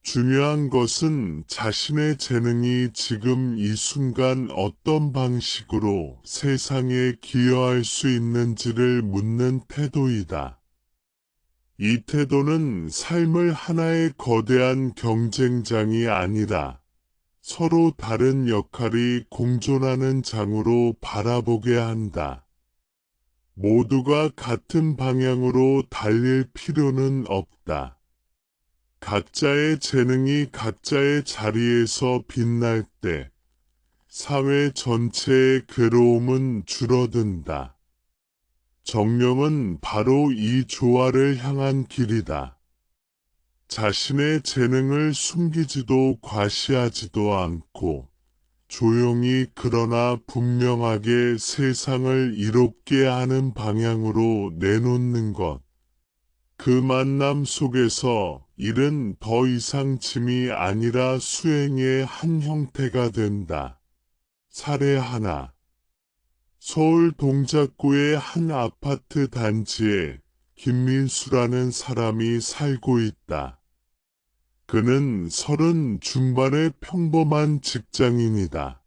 중요한 것은 자신의 재능이 지금 이 순간 어떤 방식으로 세상에 기여할 수 있는지를 묻는 태도이다. 이 태도는 삶을 하나의 거대한 경쟁장이 아니라 서로 다른 역할이 공존하는 장으로 바라보게 한다. 모두가 같은 방향으로 달릴 필요는 없다. 각자의 재능이 각자의 자리에서 빛날 때 사회 전체의 괴로움은 줄어든다. 정령은 바로 이 조화를 향한 길이다. 자신의 재능을 숨기지도 과시하지도 않고 조용히 그러나 분명하게 세상을 이롭게 하는 방향으로 내놓는 것. 그 만남 속에서 일은 더 이상 짐이 아니라 수행의 한 형태가 된다. 사례 하나. 서울 동작구의 한 아파트 단지에 김민수라는 사람이 살고 있다. 그는 30 중반의 평범한 직장인이다.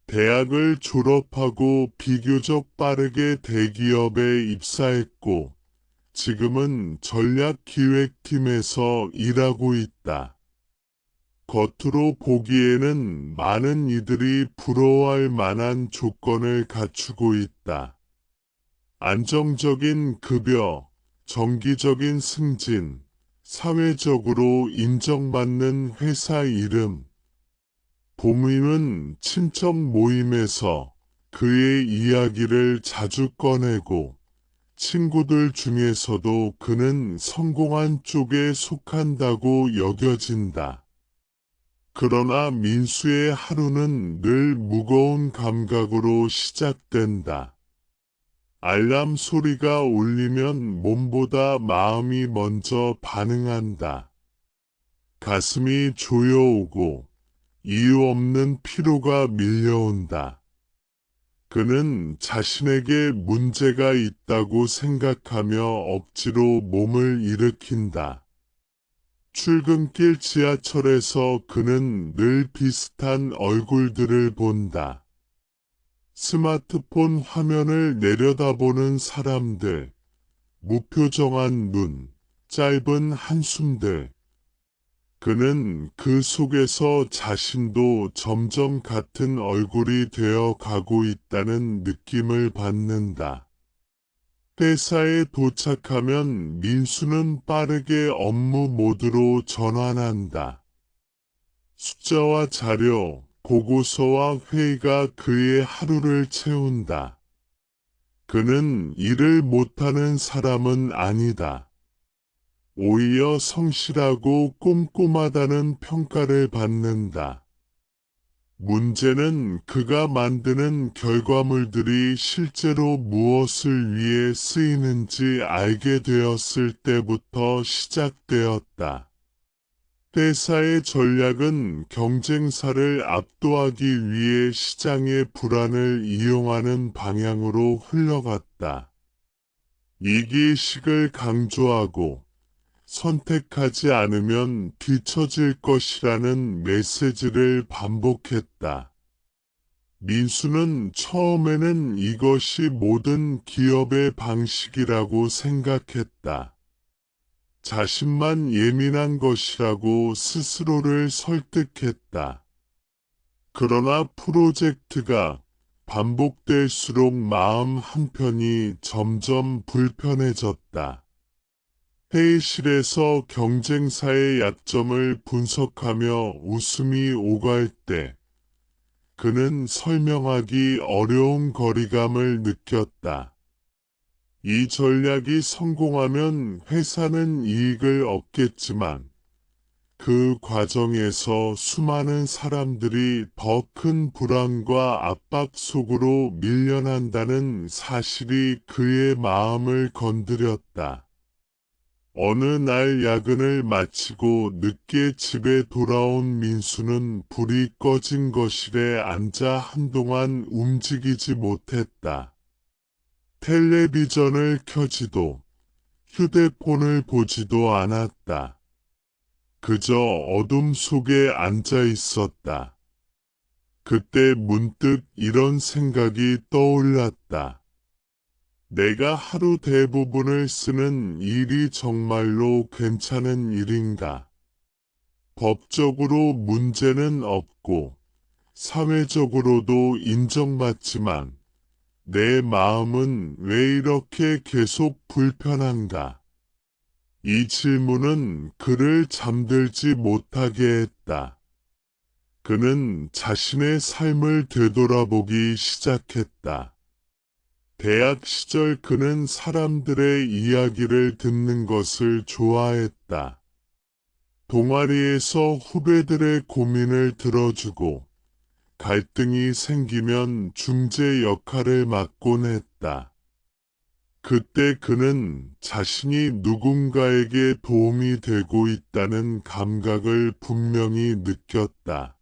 대학을 졸업하고 비교적 빠르게 대기업에 입사했고 지금은 전략기획팀에서 일하고 있다. 겉으로 보기에는 많은 이들이 부러워할 만한 조건을 갖추고 있다. 안정적인 급여, 정기적인 승진, 사회적으로 인정받는 회사 이름. 부모님은 친척 모임에서 그의 이야기를 자주 꺼내고 친구들 중에서도 그는 성공한 쪽에 속한다고 여겨진다. 그러나 민수의 하루는 늘 무거운 감각으로 시작된다. 알람 소리가 울리면 몸보다 마음이 먼저 반응한다. 가슴이 조여오고 이유 없는 피로가 밀려온다. 그는 자신에게 문제가 있다고 생각하며 억지로 몸을 일으킨다. 출근길 지하철에서 그는 늘 비슷한 얼굴들을 본다. 스마트폰 화면을 내려다보는 사람들, 무표정한 눈, 짧은 한숨들. 그는 그 속에서 자신도 점점 같은 얼굴이 되어 가고 있다는 느낌을 받는다. 회사에 도착하면 민수는 빠르게 업무 모드로 전환한다. 숫자와 자료, 보고서와 회의가 그의 하루를 채운다. 그는 일을 못하는 사람은 아니다. 오히려 성실하고 꼼꼼하다는 평가를 받는다. 문제는 그가 만드는 결과물들이 실제로 무엇을 위해 쓰이는지 알게 되었을 때부터 시작되었다. 회사의 전략은 경쟁사를 압도하기 위해 시장의 불안을 이용하는 방향으로 흘러갔다. 이기식을 강조하고 선택하지 않으면 뒤처질 것이라는 메시지를 반복했다. 민수는 처음에는 이것이 모든 기업의 방식이라고 생각했다. 자신만 예민한 것이라고 스스로를 설득했다. 그러나 프로젝트가 반복될수록 마음 한편이 점점 불편해졌다. 회의실에서 경쟁사의 약점을 분석하며 웃음이 오갈 때 그는 설명하기 어려운 거리감을 느꼈다. 이 전략이 성공하면 회사는 이익을 얻겠지만 그 과정에서 수많은 사람들이 더 큰 불안과 압박 속으로 밀려난다는 사실이 그의 마음을 건드렸다. 어느 날 야근을 마치고 늦게 집에 돌아온 민수는 불이 꺼진 거실에 앉아 한동안 움직이지 못했다. 텔레비전을 켜지도 휴대폰을 보지도 않았다. 그저 어둠 속에 앉아 있었다. 그때 문득 이런 생각이 떠올랐다. 내가 하루 대부분을 쓰는 일이 정말로 괜찮은 일인가? 법적으로 문제는 없고 사회적으로도 인정받지만 내 마음은 왜 이렇게 계속 불편한가? 이 질문은 그를 잠들지 못하게 했다. 그는 자신의 삶을 되돌아보기 시작했다. 대학 시절 그는 사람들의 이야기를 듣는 것을 좋아했다. 동아리에서 후배들의 고민을 들어주고 갈등이 생기면 중재 역할을 맡곤 했다. 그때 그는 자신이 누군가에게 도움이 되고 있다는 감각을 분명히 느꼈다.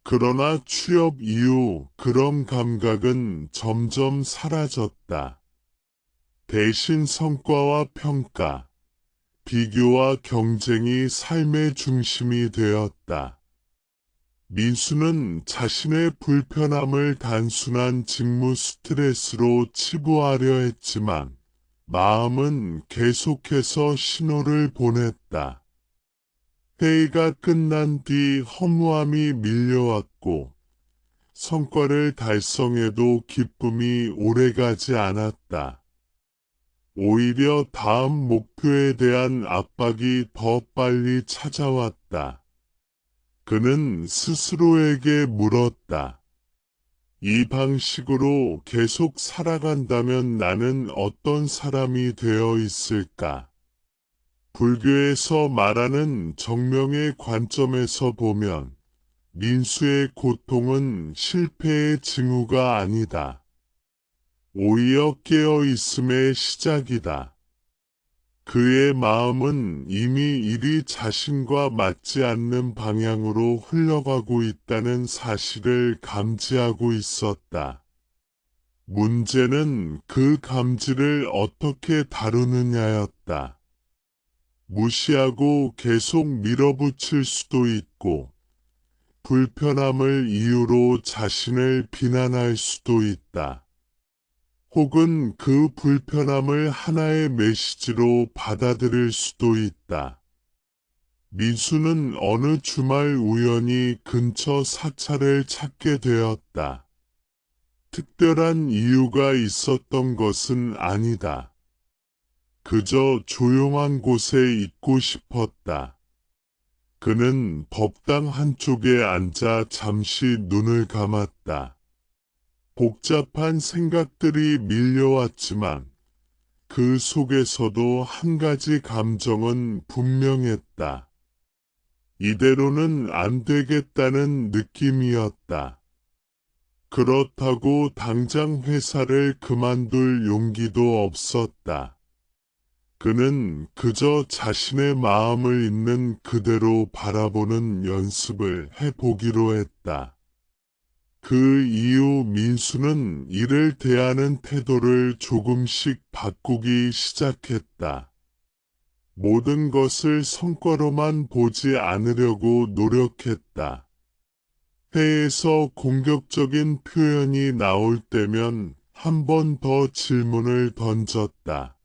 그러나 취업 이후 그런 감각은 점점 사라졌다. 대신 성과와 평가, 비교와 경쟁이 삶의 중심이 되었다. 민수는 자신의 불편함을 단순한 직무 스트레스로 치부하려 했지만 마음은 계속해서 신호를 보냈다. 회의가 끝난 뒤 허무함이 밀려왔고 성과를 달성해도 기쁨이 오래가지 않았다. 오히려 다음 목표에 대한 압박이 더 빨리 찾아왔다. 그는 스스로에게 물었다. 이 방식으로 계속 살아간다면 나는 어떤 사람이 되어 있을까? 불교에서 말하는 정명의 관점에서 보면 민수의 고통은 실패의 징후가 아니다. 오히려 깨어있음의 시작이다. 그의 마음은 이미 일이 자신과 맞지 않는 방향으로 흘러가고 있다는 사실을 감지하고 있었다. 문제는 그 감지를 어떻게 다루느냐였다. 무시하고 계속 밀어붙일 수도 있고 불편함을 이유로 자신을 비난할 수도 있다. 혹은 그 불편함을 하나의 메시지로 받아들일 수도 있다. 민수는 어느 주말 우연히 근처 사찰을 찾게 되었다. 특별한 이유가 있었던 것은 아니다. 그저 조용한 곳에 있고 싶었다. 그는 법당 한쪽에 앉아 잠시 눈을 감았다. 복잡한 생각들이 밀려왔지만 그 속에서도 한 가지 감정은 분명했다. 이대로는 안 되겠다는 느낌이었다. 그렇다고 당장 회사를 그만둘 용기도 없었다. 그는 그저 자신의 마음을 있는 그대로 바라보는 연습을 해보기로 했다. 그 이후 민수는 이를 대하는 태도를 조금씩 바꾸기 시작했다. 모든 것을 성과로만 보지 않으려고 노력했다. 회에서 공격적인 표현이 나올 때면 한 번 더 질문을 던졌다.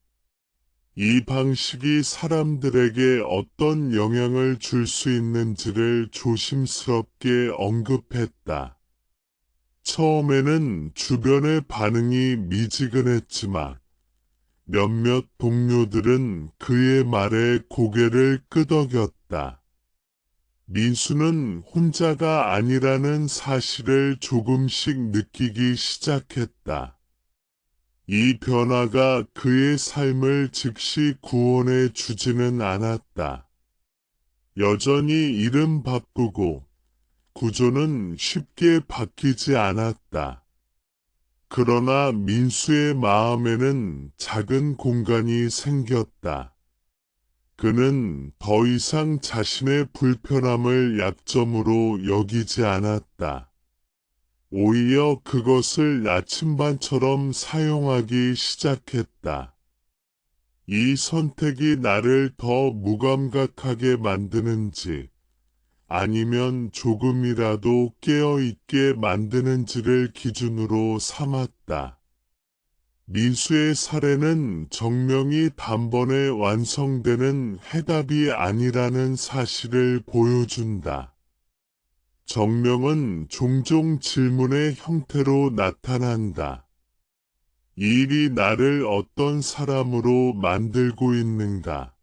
이 방식이 사람들에게 어떤 영향을 줄 수 있는지를 조심스럽게 언급했다. 처음에는 주변의 반응이 미지근했지만 몇몇 동료들은 그의 말에 고개를 끄덕였다. 민수는 혼자가 아니라는 사실을 조금씩 느끼기 시작했다. 이 변화가 그의 삶을 즉시 구원해 주지는 않았다. 여전히 일은 바쁘고 구조는 쉽게 바뀌지 않았다. 그러나 민수의 마음에는 작은 공간이 생겼다. 그는 더 이상 자신의 불편함을 약점으로 여기지 않았다. 오히려 그것을 나침반처럼 사용하기 시작했다. 이 선택이 나를 더 무감각하게 만드는지 아니면 조금이라도 깨어있게 만드는지를 기준으로 삼았다. 민수의 사례는 정명이 단번에 완성되는 해답이 아니라는 사실을 보여준다. 정명은 종종 질문의 형태로 나타난다. 이 일이 나를 어떤 사람으로 만들고 있는가?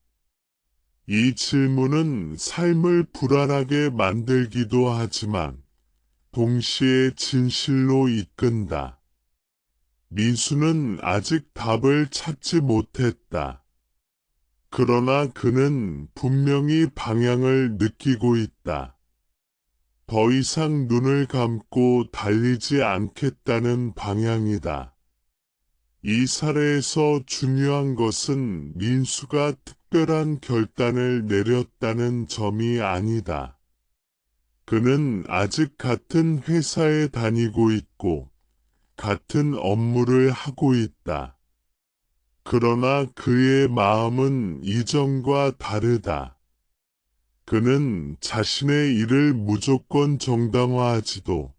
이 질문은 삶을 불안하게 만들기도 하지만 동시에 진실로 이끈다. 민수는 아직 답을 찾지 못했다. 그러나 그는 분명히 방향을 느끼고 있다. 더 이상 눈을 감고 달리지 않겠다는 방향이다. 이 사례에서 중요한 것은 민수가 특별한 결단을 내렸다는 점이 아니다. 그는 아직 같은 회사에 다니고 있고 같은 업무를 하고 있다. 그러나 그의 마음은 이전과 다르다. 그는 자신의 일을 무조건 정당화하지도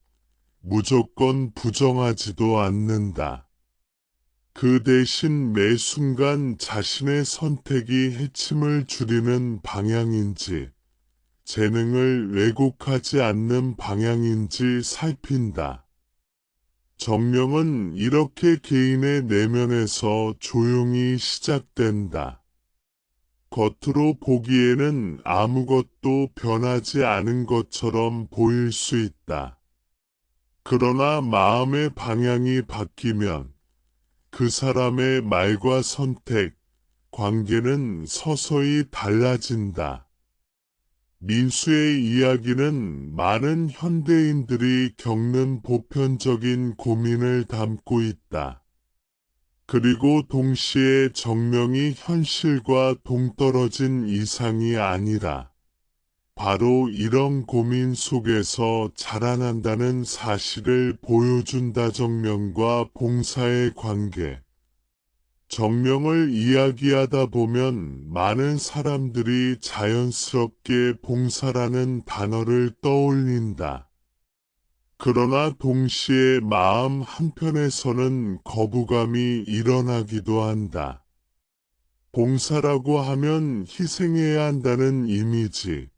무조건 부정하지도 않는다. 그 대신 매 순간 자신의 선택이 해침을 줄이는 방향인지 재능을 왜곡하지 않는 방향인지 살핀다. 정명은 이렇게 개인의 내면에서 조용히 시작된다. 겉으로 보기에는 아무것도 변하지 않은 것처럼 보일 수 있다. 그러나 마음의 방향이 바뀌면 그 사람의 말과 선택, 관계는 서서히 달라진다. 민수의 이야기는 많은 현대인들이 겪는 보편적인 고민을 담고 있다. 그리고 동시에 정명이 현실과 동떨어진 이상이 아니라 바로 이런 고민 속에서 자라난다는 사실을 보여준다. 정명과 봉사의 관계. 정명을 이야기하다 보면 많은 사람들이 자연스럽게 봉사라는 단어를 떠올린다. 그러나 동시에 마음 한편에서는 거부감이 일어나기도 한다. 봉사라고 하면 희생해야 한다는 이미지,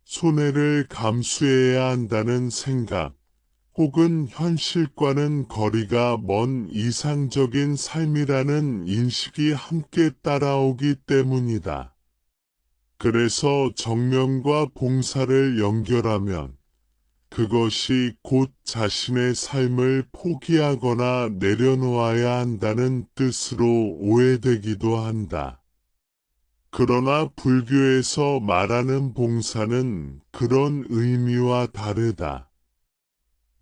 손해를 감수해야 한다는 생각, 혹은 현실과는 거리가 먼 이상적인 삶이라는 인식이 함께 따라오기 때문이다. 그래서 정명과 봉사를 연결하면 그것이 곧 자신의 삶을 포기하거나 내려놓아야 한다는 뜻으로 오해되기도 한다. 그러나 불교에서 말하는 봉사는 그런 의미와 다르다.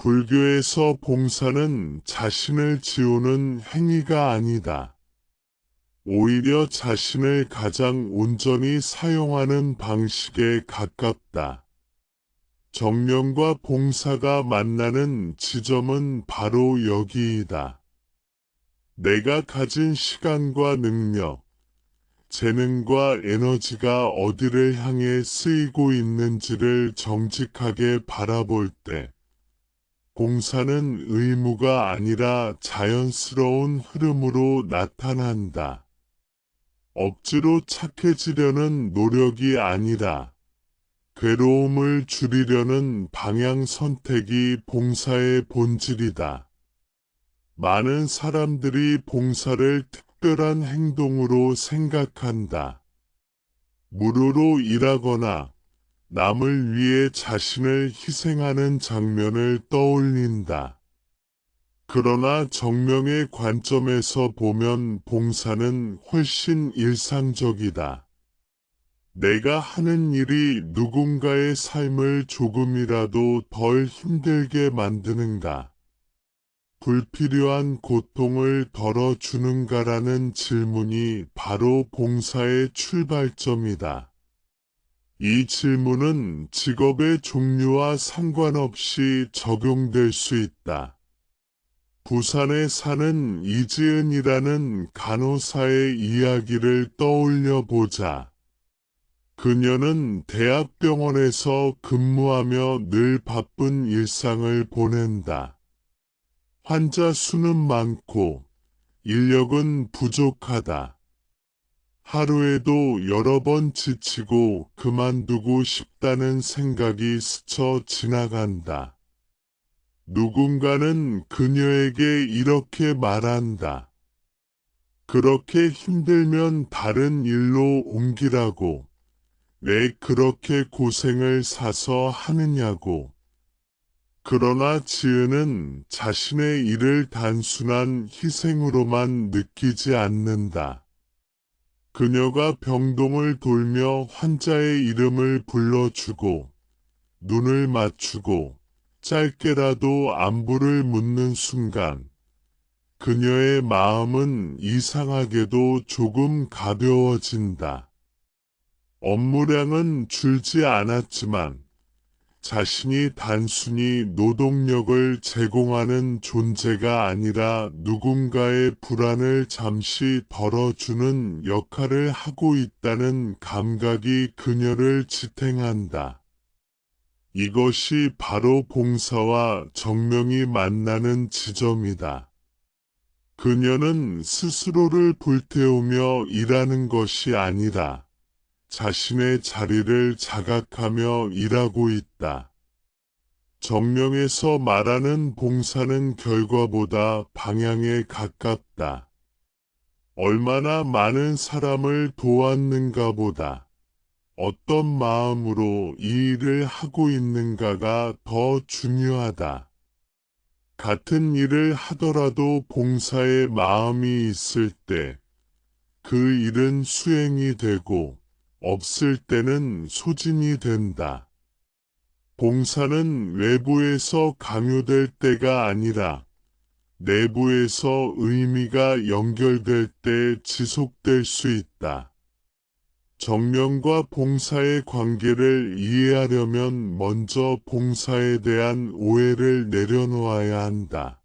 불교에서 봉사는 자신을 지우는 행위가 아니다. 오히려 자신을 가장 온전히 사용하는 방식에 가깝다. 정령과 봉사가 만나는 지점은 바로 여기이다. 내가 가진 시간과 능력, 재능과 에너지가 어디를 향해 쓰이고 있는지를 정직하게 바라볼 때, 봉사는 의무가 아니라 자연스러운 흐름으로 나타난다. 억지로 착해지려는 노력이 아니라 괴로움을 줄이려는 방향 선택이 봉사의 본질이다. 많은 사람들이 봉사를 특별한 행동으로 생각한다. 무료로 일하거나 남을 위해 자신을 희생하는 장면을 떠올린다. 그러나 정명의 관점에서 보면 봉사는 훨씬 일상적이다. 내가 하는 일이 누군가의 삶을 조금이라도 덜 힘들게 만드는가? 불필요한 고통을 덜어주는가라는 질문이 바로 봉사의 출발점이다. 이 질문은 직업의 종류와 상관없이 적용될 수 있다. 부산에 사는 이지은이라는 간호사의 이야기를 떠올려 보자. 그녀는 대학병원에서 근무하며 늘 바쁜 일상을 보낸다. 환자 수는 많고 인력은 부족하다. 하루에도 여러 번 지치고 그만두고 싶다는 생각이 스쳐 지나간다. 누군가는 그녀에게 이렇게 말한다. 그렇게 힘들면 다른 일로 옮기라고. 왜 그렇게 고생을 사서 하느냐고. 그러나 지은은 자신의 일을 단순한 희생으로만 느끼지 않는다. 그녀가 병동을 돌며 환자의 이름을 불러주고 눈을 맞추고 짧게라도 안부를 묻는 순간 그녀의 마음은 이상하게도 조금 가벼워진다. 업무량은 줄지 않았지만 자신이 단순히 노동력을 제공하는 존재가 아니라 누군가의 불안을 잠시 덜어주는 역할을 하고 있다는 감각이 그녀를 지탱한다. 이것이 바로 봉사와 정명이 만나는 지점이다. 그녀는 스스로를 불태우며 일하는 것이 아니라 자신의 자리를 자각하며 일하고 있다. 정명에서 말하는 봉사는 결과보다 방향에 가깝다. 얼마나 많은 사람을 도왔는가 보다 어떤 마음으로 이 일을 하고 있는가가 더 중요하다. 같은 일을 하더라도 봉사의 마음이 있을 때 그 일은 수행이 되고 없을 때는 소진이 된다. 봉사는 외부에서 강요될 때가 아니라 내부에서 의미가 연결될 때 지속될 수 있다. 정명과 봉사의 관계를 이해하려면 먼저 봉사에 대한 오해를 내려놓아야 한다.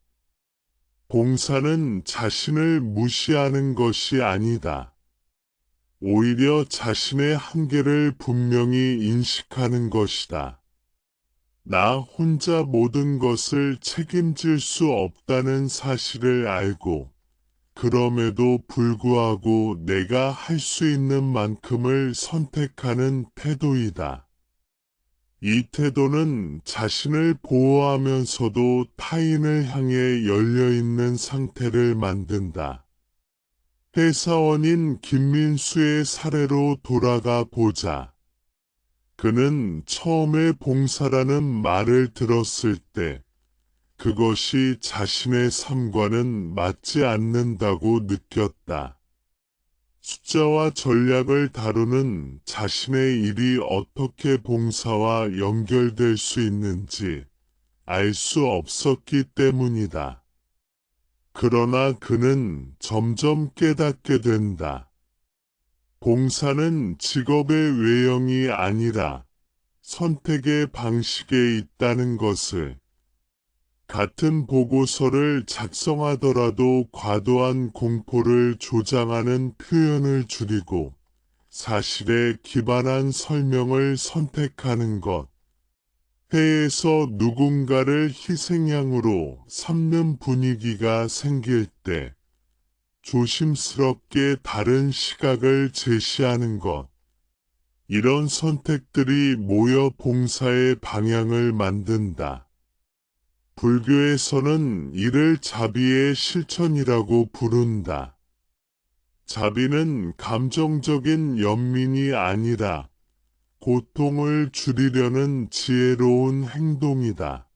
봉사는 자신을 무시하는 것이 아니다. 오히려 자신의 한계를 분명히 인식하는 것이다. 나 혼자 모든 것을 책임질 수 없다는 사실을 알고, 그럼에도 불구하고 내가 할 수 있는 만큼을 선택하는 태도이다. 이 태도는 자신을 보호하면서도 타인을 향해 열려있는 상태를 만든다. 회사원인 김민수의 사례로 돌아가 보자. 그는 처음에 봉사라는 말을 들었을 때 그것이 자신의 삶과는 맞지 않는다고 느꼈다. 숫자와 전략을 다루는 자신의 일이 어떻게 봉사와 연결될 수 있는지 알 수 없었기 때문이다. 그러나 그는 점점 깨닫게 된다. 봉사는 직업의 외형이 아니라 선택의 방식에 있다는 것을, 같은 보고서를 작성하더라도 과도한 공포를 조장하는 표현을 줄이고 사실에 기반한 설명을 선택하는 것, 회의에서 누군가를 희생양으로 삼는 분위기가 생길 때 조심스럽게 다른 시각을 제시하는 것, 이런 선택들이 모여 봉사의 방향을 만든다. 불교에서는 이를 자비의 실천이라고 부른다. 자비는 감정적인 연민이 아니라 고통을 줄이려는 지혜로운 행동이다.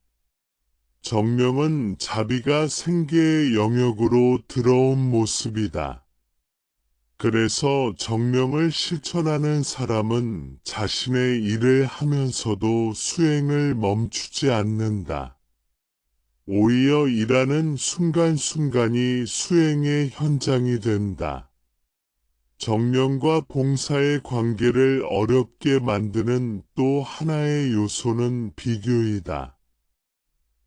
정명은 자비가 생계의 영역으로 들어온 모습이다. 그래서 정명을 실천하는 사람은 자신의 일을 하면서도 수행을 멈추지 않는다. 오히려 일하는 순간순간이 수행의 현장이 된다. 정령과 봉사의 관계를 어렵게 만드는 또 하나의 요소는 비교이다.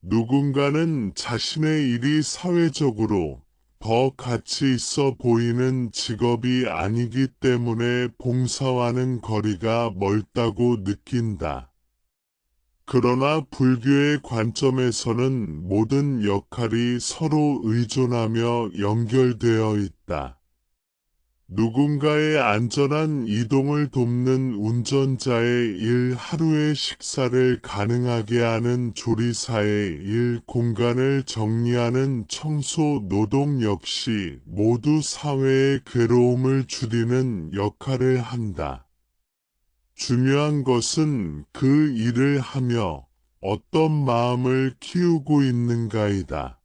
누군가는 자신의 일이 사회적으로 더 가치 있어 보이는 직업이 아니기 때문에 봉사와는 거리가 멀다고 느낀다. 그러나 불교의 관점에서는 모든 역할이 서로 의존하며 연결되어 있다. 누군가의 안전한 이동을 돕는 운전자의 일, 하루의 식사를 가능하게 하는 조리사의 일, 공간을 정리하는 청소 노동 역시 모두 사회의 괴로움을 줄이는 역할을 한다. 중요한 것은 그 일을 하며 어떤 마음을 키우고 있는가이다.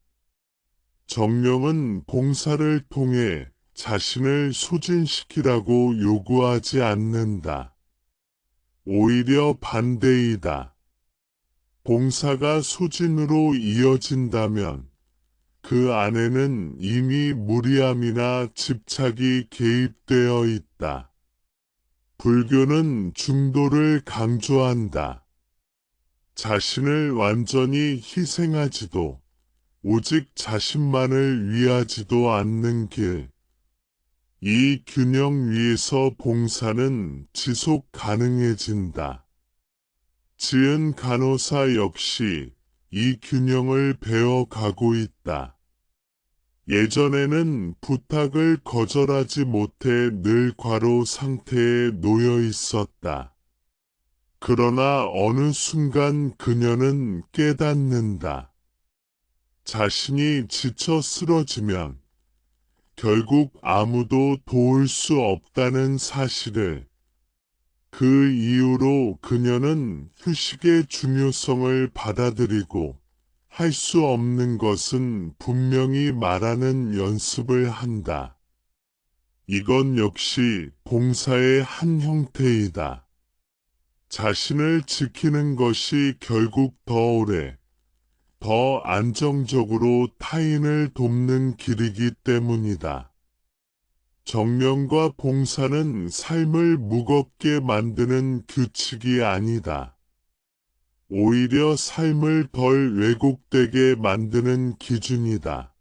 정령은 봉사를 통해 자신을 소진시키라고 요구하지 않는다. 오히려 반대이다. 봉사가 소진으로 이어진다면 그 안에는 이미 무리함이나 집착이 개입되어 있다. 불교는 중도를 강조한다. 자신을 완전히 희생하지도 오직 자신만을 위하지도 않는 길. 이 균형 위에서 봉사는 지속 가능해진다. 지은 간호사 역시 이 균형을 배워가고 있다. 예전에는 부탁을 거절하지 못해 늘 과로 상태에 놓여 있었다. 그러나 어느 순간 그녀는 깨닫는다. 자신이 지쳐 쓰러지면 결국 아무도 도울 수 없다는 사실을. 그 이후로 그녀는 휴식의 중요성을 받아들이고 할 수 없는 것은 분명히 말하는 연습을 한다. 이건 역시 봉사의 한 형태이다. 자신을 지키는 것이 결국 더 오래, 더 안정적으로 타인을 돕는 길이기 때문이다. 정령과 봉사는 삶을 무겁게 만드는 규칙이 아니다. 오히려 삶을 덜 왜곡되게 만드는 기준이다.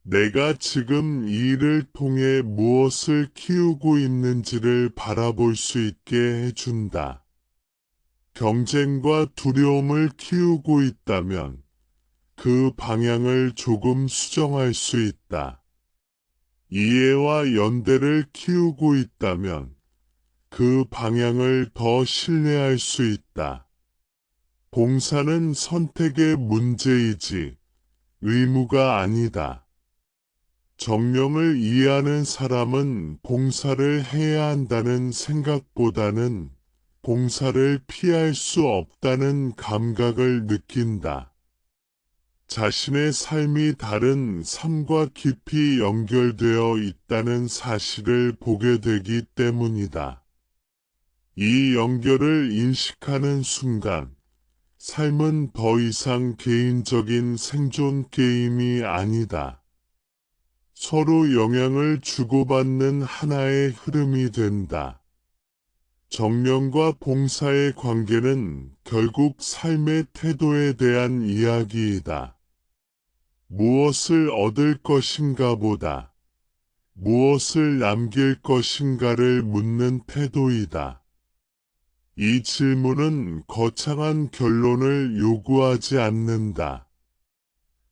내가 지금 이 일을 통해 무엇을 키우고 있는지를 바라볼 수 있게 해준다. 경쟁과 두려움을 키우고 있다면 그 방향을 조금 수정할 수 있다. 이해와 연대를 키우고 있다면 그 방향을 더 신뢰할 수 있다. 봉사는 선택의 문제이지 의무가 아니다. 정령을 이해하는 사람은 봉사를 해야 한다는 생각보다는 봉사를 피할 수 없다는 감각을 느낀다. 자신의 삶이 다른 삶과 깊이 연결되어 있다는 사실을 보게 되기 때문이다. 이 연결을 인식하는 순간, 삶은 더 이상 개인적인 생존 게임이 아니다. 서로 영향을 주고받는 하나의 흐름이 된다. 정령과 봉사의 관계는 결국 삶의 태도에 대한 이야기이다. 무엇을 얻을 것인가 보다 무엇을 남길 것인가를 묻는 태도이다. 이 질문은 거창한 결론을 요구하지 않는다.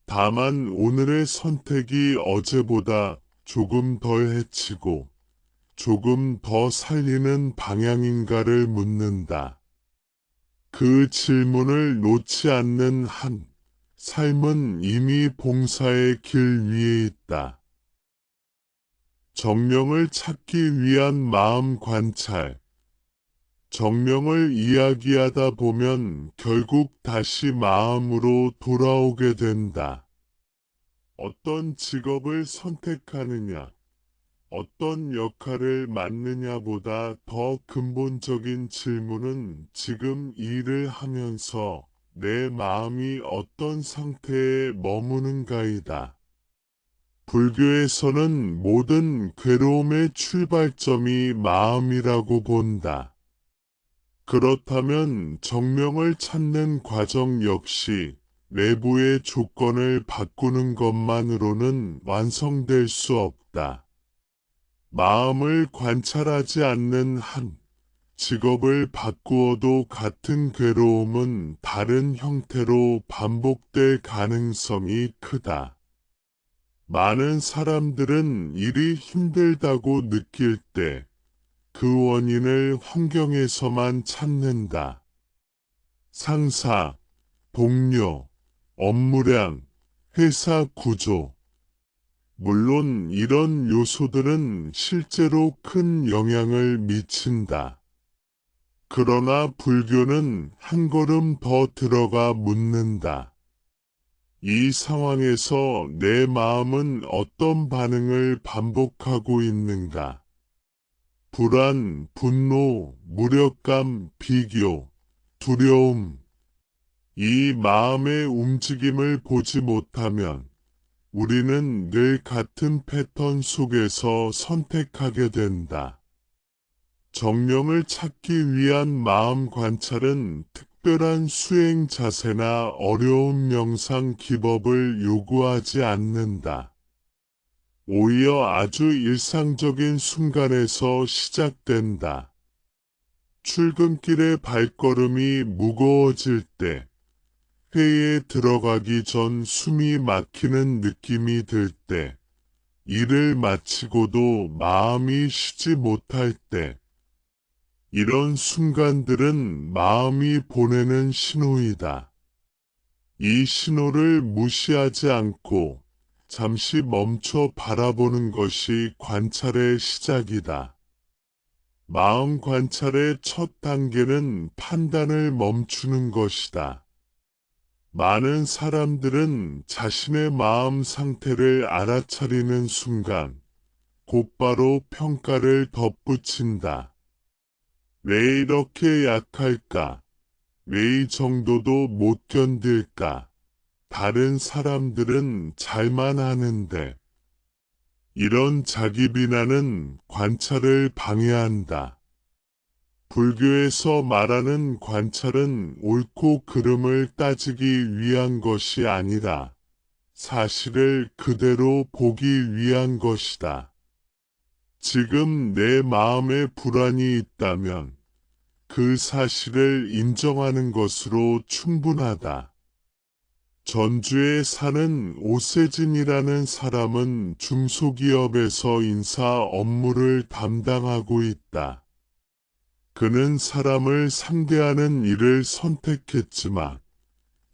다만 오늘의 선택이 어제보다 조금 덜 해치고 조금 더 살리는 방향인가를 묻는다. 그 질문을 놓지 않는 한, 삶은 이미 봉사의 길 위에 있다. 정령을 찾기 위한 마음 관찰. 정령을 이야기하다 보면 결국 다시 마음으로 돌아오게 된다. 어떤 직업을 선택하느냐, 어떤 역할을 맡느냐보다 더 근본적인 질문은 지금 일을 하면서 내 마음이 어떤 상태에 머무는가이다. 불교에서는 모든 괴로움의 출발점이 마음이라고 본다. 그렇다면 정령을 찾는 과정 역시 외부의 조건을 바꾸는 것만으로는 완성될 수 없다. 마음을 관찰하지 않는 한, 직업을 바꾸어도 같은 괴로움은 다른 형태로 반복될 가능성이 크다. 많은 사람들은 일이 힘들다고 느낄 때 그 원인을 환경에서만 찾는다. 상사, 동료, 업무량, 회사 구조. 물론 이런 요소들은 실제로 큰 영향을 미친다. 그러나 불교는 한 걸음 더 들어가 묻는다. 이 상황에서 내 마음은 어떤 반응을 반복하고 있는가? 불안, 분노, 무력감, 비교, 두려움. 이 마음의 움직임을 보지 못하면 우리는 늘 같은 패턴 속에서 선택하게 된다. 정령을 찾기 위한 마음 관찰은 특별한 수행 자세나 어려운 명상 기법을 요구하지 않는다. 오히려 아주 일상적인 순간에서 시작된다. 출근길의 발걸음이 무거워질 때, 회의에 들어가기 전 숨이 막히는 느낌이 들 때, 일을 마치고도 마음이 쉬지 못할 때, 이런 순간들은 마음이 보내는 신호이다. 이 신호를 무시하지 않고 잠시 멈춰 바라보는 것이 관찰의 시작이다. 마음 관찰의 첫 단계는 판단을 멈추는 것이다. 많은 사람들은 자신의 마음 상태를 알아차리는 순간 곧바로 평가를 덧붙인다. 왜 이렇게 약할까? 왜 이 정도도 못 견딜까? 다른 사람들은 잘만 하는데. 이런 자기 비난은 관찰을 방해한다. 불교에서 말하는 관찰은 옳고 그름을 따지기 위한 것이 아니라 사실을 그대로 보기 위한 것이다. 지금 내 마음에 불안이 있다면 그 사실을 인정하는 것으로 충분하다. 전주에 사는 오세진이라는 사람은 중소기업에서 인사 업무를 담당하고 있다. 그는 사람을 상대하는 일을 선택했지만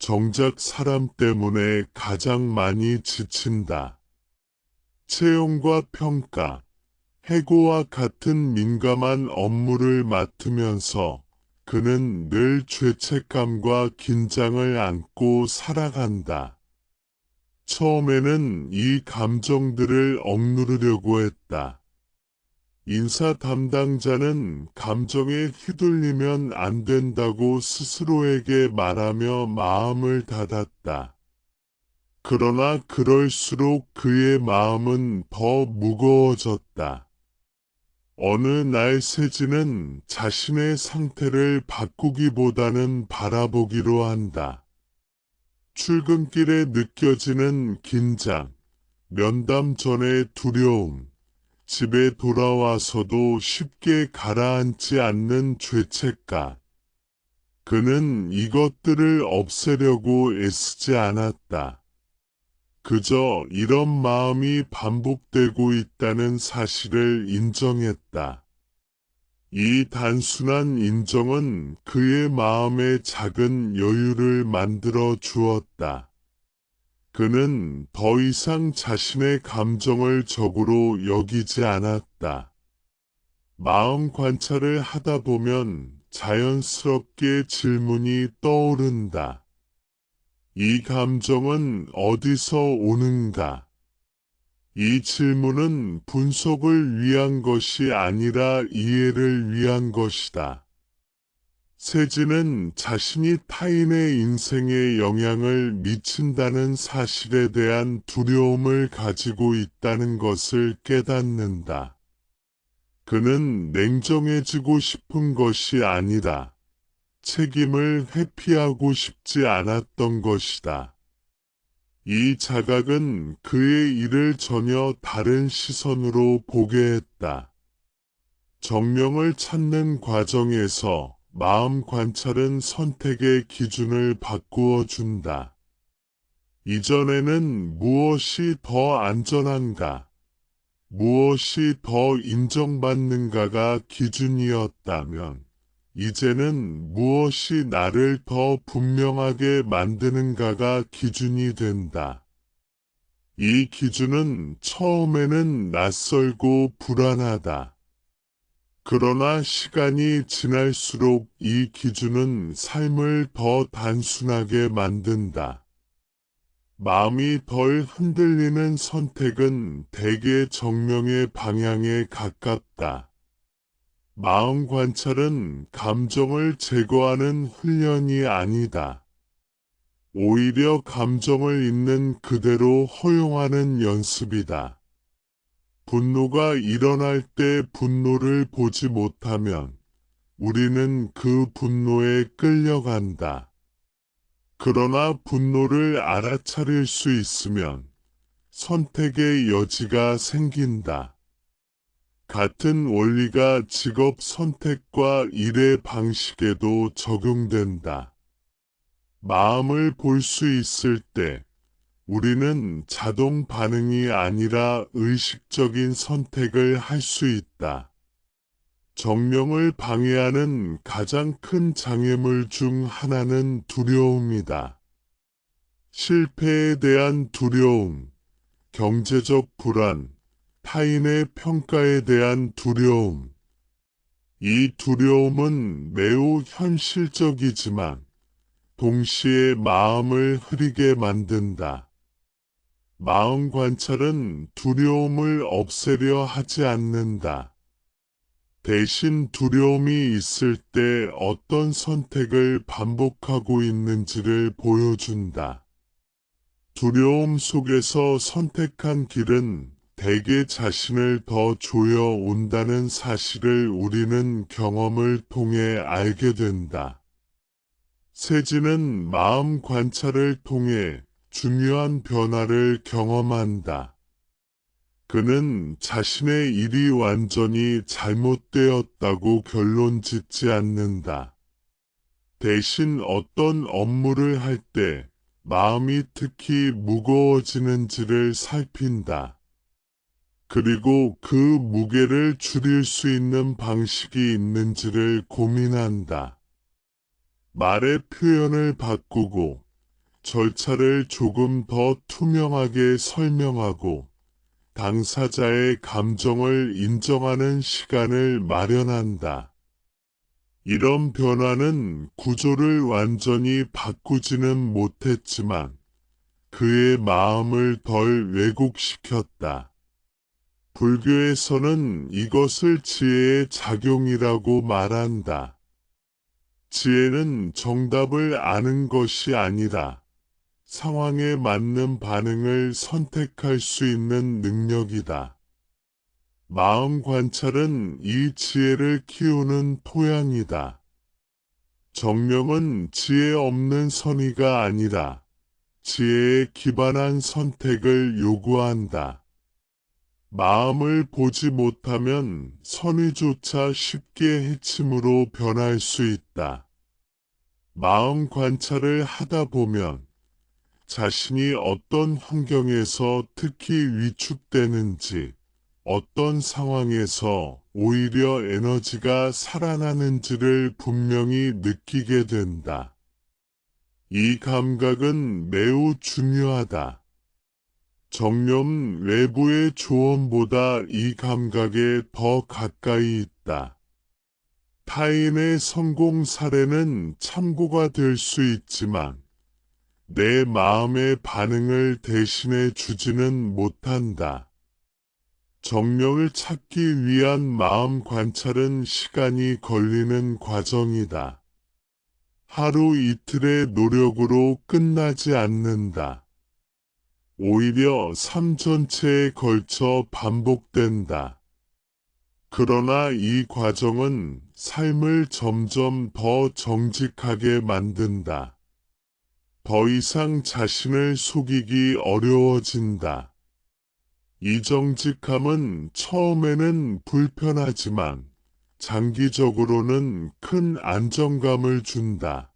정작 사람 때문에 가장 많이 지친다. 채용과 평가, 해고와 같은 민감한 업무를 맡으면서 그는 늘 죄책감과 긴장을 안고 살아간다. 처음에는 이 감정들을 억누르려고 했다. 인사 담당자는 감정에 휘둘리면 안 된다고 스스로에게 말하며 마음을 닫았다. 그러나 그럴수록 그의 마음은 더 무거워졌다. 어느 날 세진은 자신의 상태를 바꾸기보다는 바라보기로 한다. 출근길에 느껴지는 긴장, 면담 전의 두려움, 집에 돌아와서도 쉽게 가라앉지 않는 죄책감. 그는 이것들을 없애려고 애쓰지 않았다. 그저 이런 마음이 반복되고 있다는 사실을 인정했다. 이 단순한 인정은 그의 마음에 작은 여유를 만들어 주었다. 그는 더 이상 자신의 감정을 적으로 여기지 않았다. 마음 관찰을 하다 보면 자연스럽게 질문이 떠오른다. 이 감정은 어디서 오는가? 이 질문은 분석을 위한 것이 아니라 이해를 위한 것이다. 세진은 자신이 타인의 인생에 영향을 미친다는 사실에 대한 두려움을 가지고 있다는 것을 깨닫는다. 그는 냉정해지고 싶은 것이 아니라 책임을 회피하고 싶지 않았던 것이다. 이 자각은 그의 일을 전혀 다른 시선으로 보게 했다. 정령을 찾는 과정에서 마음 관찰은 선택의 기준을 바꾸어 준다. 이전에는 무엇이 더 안전한가, 무엇이 더 인정받는가가 기준이었다면, 이제는 무엇이 나를 더 분명하게 만드는가가 기준이 된다. 이 기준은 처음에는 낯설고 불안하다. 그러나 시간이 지날수록 이 기준은 삶을 더 단순하게 만든다. 마음이 덜 흔들리는 선택은 대개 정령의 방향에 가깝다. 마음 관찰은 감정을 제거하는 훈련이 아니다. 오히려 감정을 있는 그대로 허용하는 연습이다. 분노가 일어날 때 분노를 보지 못하면 우리는 그 분노에 끌려간다. 그러나 분노를 알아차릴 수 있으면 선택의 여지가 생긴다. 같은 원리가 직업 선택과 일의 방식에도 적용된다. 마음을 볼 수 있을 때 우리는 자동 반응이 아니라 의식적인 선택을 할 수 있다. 정령을 방해하는 가장 큰 장애물 중 하나는 두려움이다. 실패에 대한 두려움, 경제적 불안, 타인의 평가에 대한 두려움. 이 두려움은 매우 현실적이지만 동시에 마음을 흐리게 만든다. 마음 관찰은 두려움을 없애려 하지 않는다. 대신 두려움이 있을 때 어떤 선택을 반복하고 있는지를 보여준다. 두려움 속에서 선택한 길은 대개 자신을 더 조여온다는 사실을 우리는 경험을 통해 알게 된다. 세진은 마음 관찰을 통해 중요한 변화를 경험한다. 그는 자신의 일이 완전히 잘못되었다고 결론 짓지 않는다. 대신 어떤 업무를 할 때 마음이 특히 무거워지는지를 살핀다. 그리고 그 무게를 줄일 수 있는 방식이 있는지를 고민한다. 말의 표현을 바꾸고 절차를 조금 더 투명하게 설명하고 당사자의 감정을 인정하는 시간을 마련한다. 이런 변화는 구조를 완전히 바꾸지는 못했지만 그의 마음을 덜 왜곡시켰다. 불교에서는 이것을 지혜의 작용이라고 말한다. 지혜는 정답을 아는 것이 아니라 상황에 맞는 반응을 선택할 수 있는 능력이다. 마음 관찰은 이 지혜를 키우는 토양이다. 정령은 지혜 없는 선의가 아니라 지혜에 기반한 선택을 요구한다. 마음을 보지 못하면 선의조차 쉽게 해침으로 변할 수 있다. 마음 관찰을 하다 보면 자신이 어떤 환경에서 특히 위축되는지, 어떤 상황에서 오히려 에너지가 살아나는지를 분명히 느끼게 된다. 이 감각은 매우 중요하다. 정념은 외부의 조언보다 이 감각에 더 가까이 있다. 타인의 성공 사례는 참고가 될 수 있지만 내 마음의 반응을 대신해 주지는 못한다. 정령을 찾기 위한 마음 관찰은 시간이 걸리는 과정이다. 하루 이틀의 노력으로 끝나지 않는다. 오히려 삶 전체에 걸쳐 반복된다. 그러나 이 과정은 삶을 점점 더 정직하게 만든다. 더 이상 자신을 속이기 어려워진다. 이 정직함은 처음에는 불편하지만 장기적으로는 큰 안정감을 준다.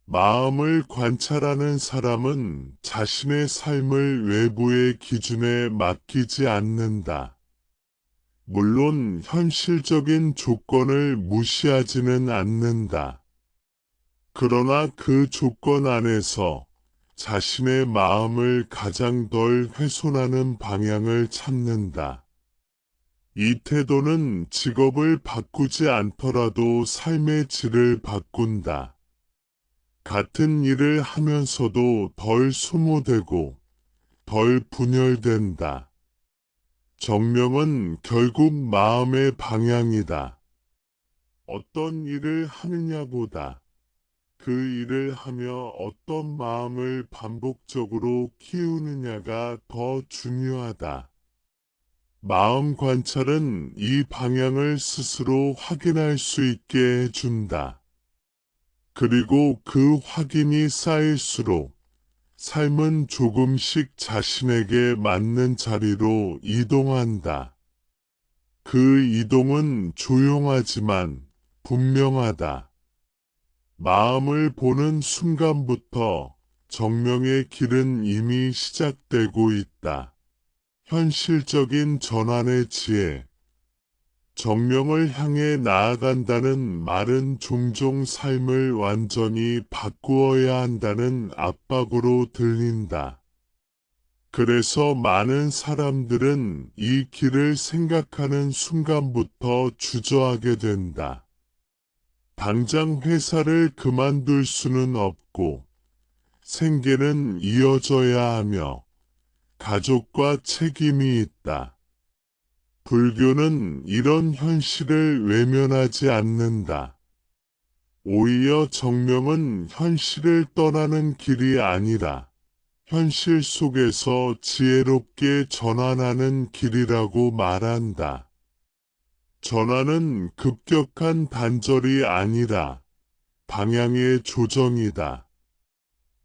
마음을 관찰하는 사람은 자신의 삶을 외부의 기준에 맡기지 않는다. 물론 현실적인 조건을 무시하지는 않는다. 그러나 그 조건 안에서 자신의 마음을 가장 덜 훼손하는 방향을 찾는다. 이 태도는 직업을 바꾸지 않더라도 삶의 질을 바꾼다. 같은 일을 하면서도 덜 소모되고 덜 분열된다. 정령은 결국 마음의 방향이다. 어떤 일을 하느냐보다 그 일을 하며 어떤 마음을 반복적으로 키우느냐가 더 중요하다. 마음 관찰은 이 방향을 스스로 확인할 수 있게 해준다. 그리고 그 확인이 쌓일수록 삶은 조금씩 자신에게 맞는 자리로 이동한다. 그 이동은 조용하지만 분명하다. 마음을 보는 순간부터 정령의 길은 이미 시작되고 있다. 현실적인 전환의 지혜. 정령을 향해 나아간다는 말은 종종 삶을 완전히 바꾸어야 한다는 압박으로 들린다. 그래서 많은 사람들은 이 길을 생각하는 순간부터 주저하게 된다. 당장 회사를 그만둘 수는 없고 생계는 이어져야 하며 가족과 책임이 있다. 불교는 이런 현실을 외면하지 않는다. 오히려 정명은 현실을 떠나는 길이 아니라 현실 속에서 지혜롭게 전환하는 길이라고 말한다. 전환은 급격한 단절이 아니라 방향의 조정이다.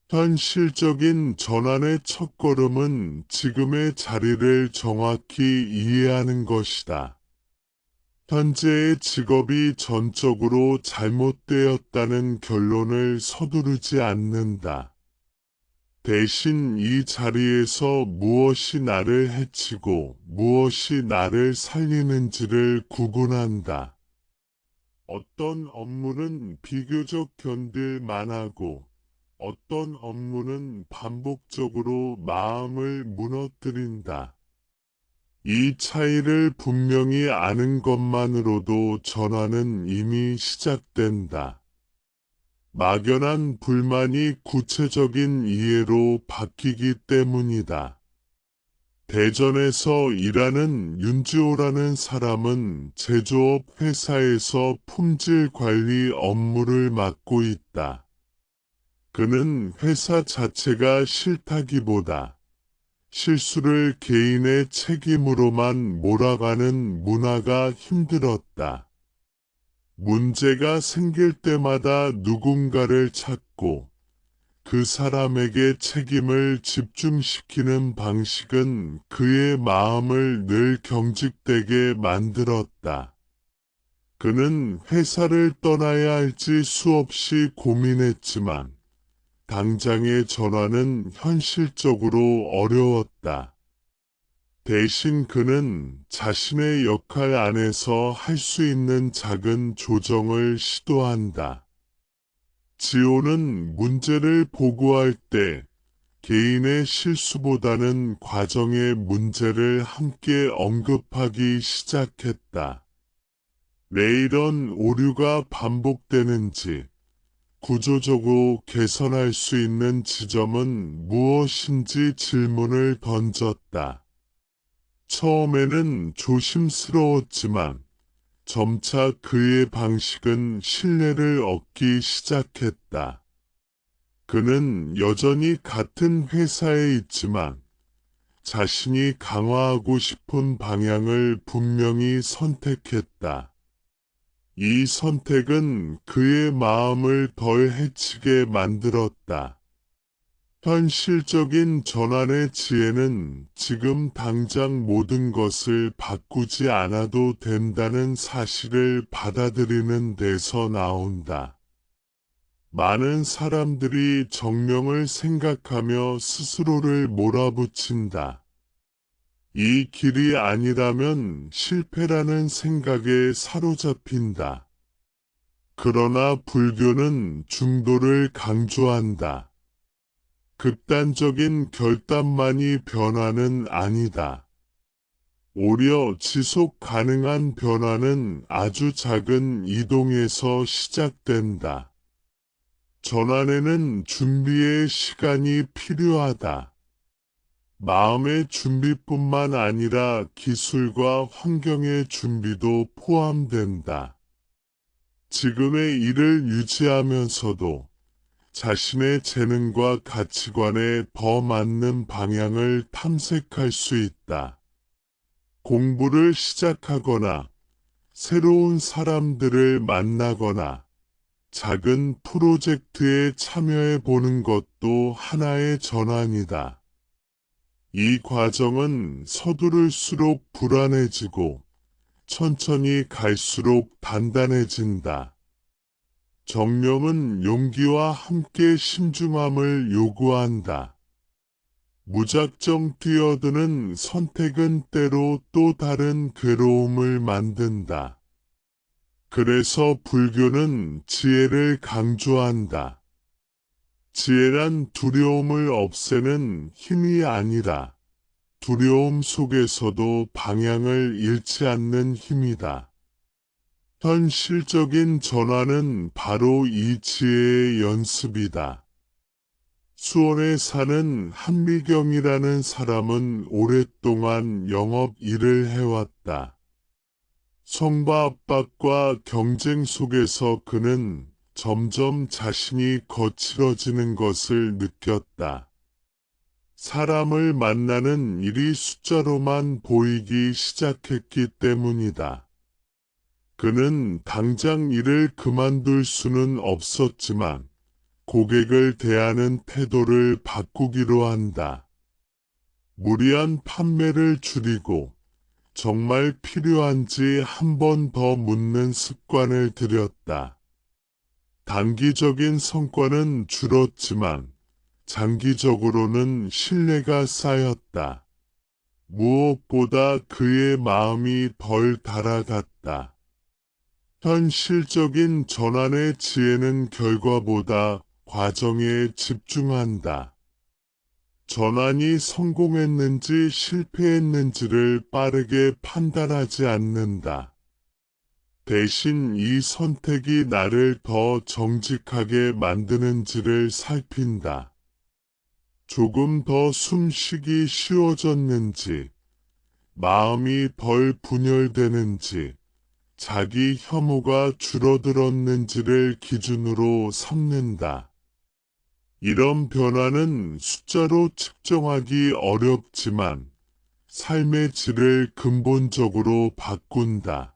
현실적인 전환의 첫걸음은 지금의 자리를 정확히 이해하는 것이다. 현재의 직업이 전적으로 잘못되었다는 결론을 서두르지 않는다. 대신 이 자리에서 무엇이 나를 해치고 무엇이 나를 살리는지를 구분한다. 어떤 업무는 비교적 견딜 만하고 어떤 업무는 반복적으로 마음을 무너뜨린다. 이 차이를 분명히 아는 것만으로도 전환은 이미 시작된다. 막연한 불만이 구체적인 이해로 바뀌기 때문이다. 대전에서 일하는 윤지호라는 사람은 제조업 회사에서 품질 관리 업무를 맡고 있다. 그는 회사 자체가 싫다기보다 실수를 개인의 책임으로만 몰아가는 문화가 힘들었다. 문제가 생길 때마다 누군가를 찾고 그 사람에게 책임을 집중시키는 방식은 그의 마음을 늘 경직되게 만들었다. 그는 회사를 떠나야 할지 수없이 고민했지만 당장의 전환은 현실적으로 어려웠다. 대신 그는 자신의 역할 안에서 할 수 있는 작은 조정을 시도한다. 지호는 문제를 보고할 때 개인의 실수보다는 과정의 문제를 함께 언급하기 시작했다. 왜 이런 오류가 반복되는지, 구조적으로 개선할 수 있는 지점은 무엇인지 질문을 던졌다. 처음에는 조심스러웠지만 점차 그의 방식은 신뢰를 얻기 시작했다. 그는 여전히 같은 회사에 있지만 자신이 강화하고 싶은 방향을 분명히 선택했다. 이 선택은 그의 마음을 덜 해치게 만들었다. 현실적인 전환의 지혜는 지금 당장 모든 것을 바꾸지 않아도 된다는 사실을 받아들이는 데서 나온다. 많은 사람들이 정명을 생각하며 스스로를 몰아붙인다. 이 길이 아니라면 실패라는 생각에 사로잡힌다. 그러나 불교는 중도를 강조한다. 극단적인 결단만이 변화는 아니다. 오히려 지속 가능한 변화는 아주 작은 이동에서 시작된다. 전환에는 준비의 시간이 필요하다. 마음의 준비뿐만 아니라 기술과 환경의 준비도 포함된다. 지금의 일을 유지하면서도 자신의 재능과 가치관에 더 맞는 방향을 탐색할 수 있다. 공부를 시작하거나 새로운 사람들을 만나거나 작은 프로젝트에 참여해 보는 것도 하나의 전환이다. 이 과정은 서두를수록 불안해지고 천천히 갈수록 단단해진다. 정령은 용기와 함께 신중함을 요구한다. 무작정 뛰어드는 선택은 때로 또 다른 괴로움을 만든다. 그래서 불교는 지혜를 강조한다. 지혜란 두려움을 없애는 힘이 아니라 두려움 속에서도 방향을 잃지 않는 힘이다. 현실적인 전환은 바로 이 지혜의 연습이다. 수원에 사는 한미경이라는 사람은 오랫동안 영업 일을 해왔다. 성과 압박과 경쟁 속에서 그는 점점 자신이 거칠어지는 것을 느꼈다. 사람을 만나는 일이 숫자로만 보이기 시작했기 때문이다. 그는 당장 일을 그만둘 수는 없었지만 고객을 대하는 태도를 바꾸기로 한다. 무리한 판매를 줄이고 정말 필요한지 한 번 더 묻는 습관을 들였다. 단기적인 성과는 줄었지만 장기적으로는 신뢰가 쌓였다. 무엇보다 그의 마음이 덜 달아갔다. 현실적인 전환의 지혜는 결과보다 과정에 집중한다. 전환이 성공했는지 실패했는지를 빠르게 판단하지 않는다. 대신 이 선택이 나를 더 정직하게 만드는지를 살핀다. 조금 더 숨쉬기 쉬워졌는지, 마음이 덜 분열되는지, 자기 혐오가 줄어들었는지를 기준으로 삼는다. 이런 변화는 숫자로 측정하기 어렵지만 삶의 질을 근본적으로 바꾼다.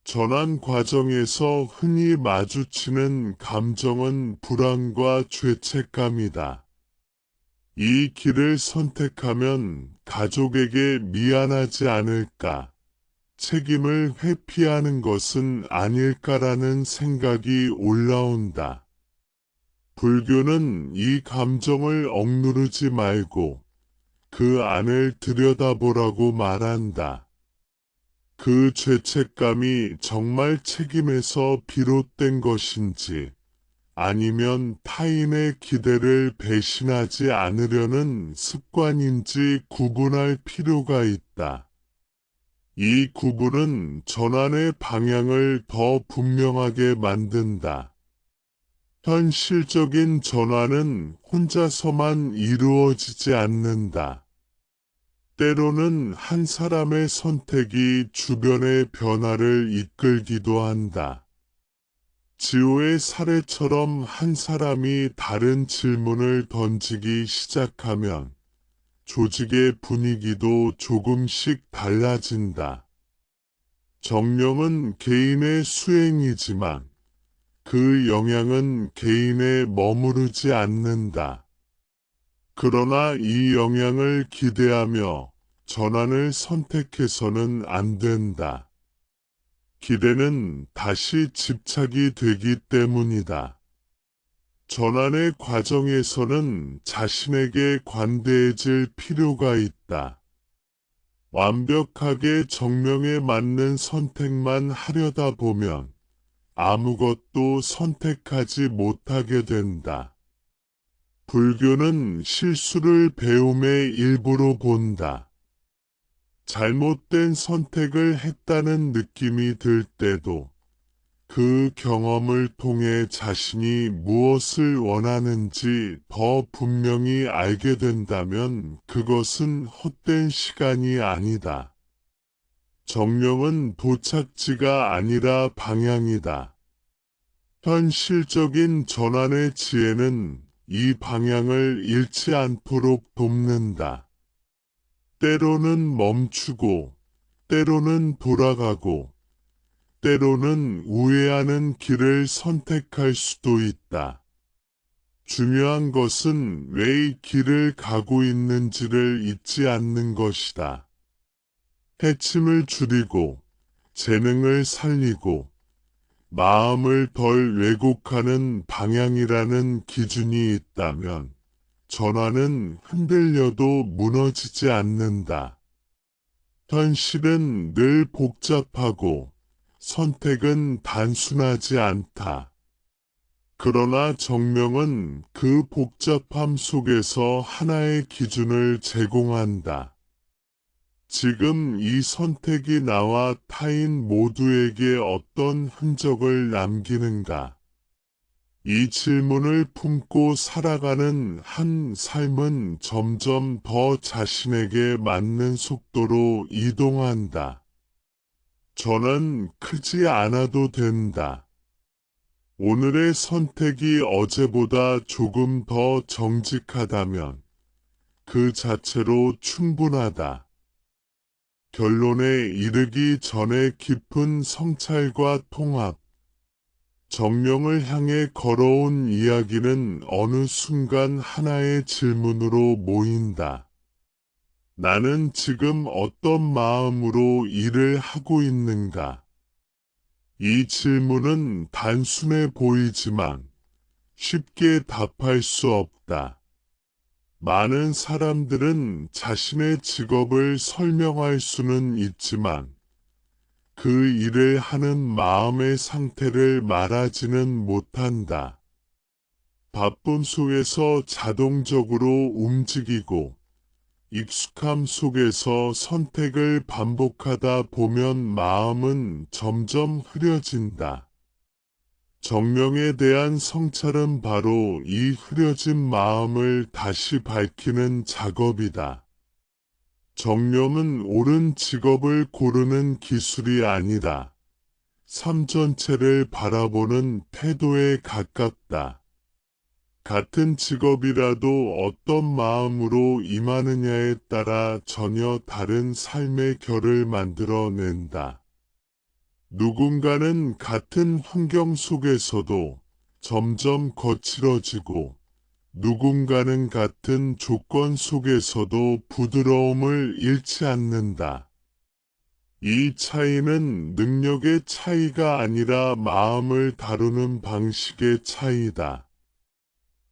전환 과정에서 흔히 마주치는 감정은 불안과 죄책감이다. 이 길을 선택하면 가족에게 미안하지 않을까, 책임을 회피하는 것은 아닐까라는 생각이 올라온다. 불교는 이 감정을 억누르지 말고 그 안을 들여다보라고 말한다. 그 죄책감이 정말 책임에서 비롯된 것인지 아니면 타인의 기대를 배신하지 않으려는 습관인지 구분할 필요가 있다. 이 구분은 전환의 방향을 더 분명하게 만든다. 현실적인 전환은 혼자서만 이루어지지 않는다. 때로는 한 사람의 선택이 주변의 변화를 이끌기도 한다. 지호의 사례처럼 한 사람이 다른 질문을 던지기 시작하면 조직의 분위기도 조금씩 달라진다. 정령은 개인의 수행이지만 그 영향은 개인에 머무르지 않는다. 그러나 이 영향을 기대하며 전환을 선택해서는 안 된다. 기대는 다시 집착이 되기 때문이다. 전환의 과정에서는 자신에게 관대해질 필요가 있다. 완벽하게 정령에 맞는 선택만 하려다 보면 아무것도 선택하지 못하게 된다. 불교는 실수를 배움의 일부로 본다. 잘못된 선택을 했다는 느낌이 들 때도 그 경험을 통해 자신이 무엇을 원하는지 더 분명히 알게 된다면 그것은 헛된 시간이 아니다. 정령은 도착지가 아니라 방향이다. 현실적인 전환의 지혜는 이 방향을 잃지 않도록 돕는다. 때로는 멈추고, 때로는 돌아가고, 때로는 우회하는 길을 선택할 수도 있다. 중요한 것은 왜 이 길을 가고 있는지를 잊지 않는 것이다. 해침을 줄이고, 재능을 살리고, 마음을 덜 왜곡하는 방향이라는 기준이 있다면 전환은 흔들려도 무너지지 않는다. 현실은 늘 복잡하고 선택은 단순하지 않다. 그러나 정명은 그 복잡함 속에서 하나의 기준을 제공한다. 지금 이 선택이 나와 타인 모두에게 어떤 흔적을 남기는가? 이 질문을 품고 살아가는 한 삶은 점점 더 자신에게 맞는 속도로 이동한다. 저는 크지 않아도 된다. 오늘의 선택이 어제보다 조금 더 정직하다면 그 자체로 충분하다. 결론에 이르기 전에 깊은 성찰과 통합. 정령을 향해 걸어온 이야기는 어느 순간 하나의 질문으로 모인다. 나는 지금 어떤 마음으로 일을 하고 있는가? 이 질문은 단순해 보이지만 쉽게 답할 수 없다. 많은 사람들은 자신의 직업을 설명할 수는 있지만 그 일을 하는 마음의 상태를 말하지는 못한다. 바쁨 속에서 자동적으로 움직이고 익숙함 속에서 선택을 반복하다 보면 마음은 점점 흐려진다. 정령에 대한 성찰은 바로 이 흐려진 마음을 다시 밝히는 작업이다. 정령은 옳은 직업을 고르는 기술이 아니라 삶 전체를 바라보는 태도에 가깝다. 같은 직업이라도 어떤 마음으로 임하느냐에 따라 전혀 다른 삶의 결을 만들어낸다. 누군가는 같은 환경 속에서도 점점 거칠어지고 누군가는 같은 조건 속에서도 부드러움을 잃지 않는다. 이 차이는 능력의 차이가 아니라 마음을 다루는 방식의 차이다.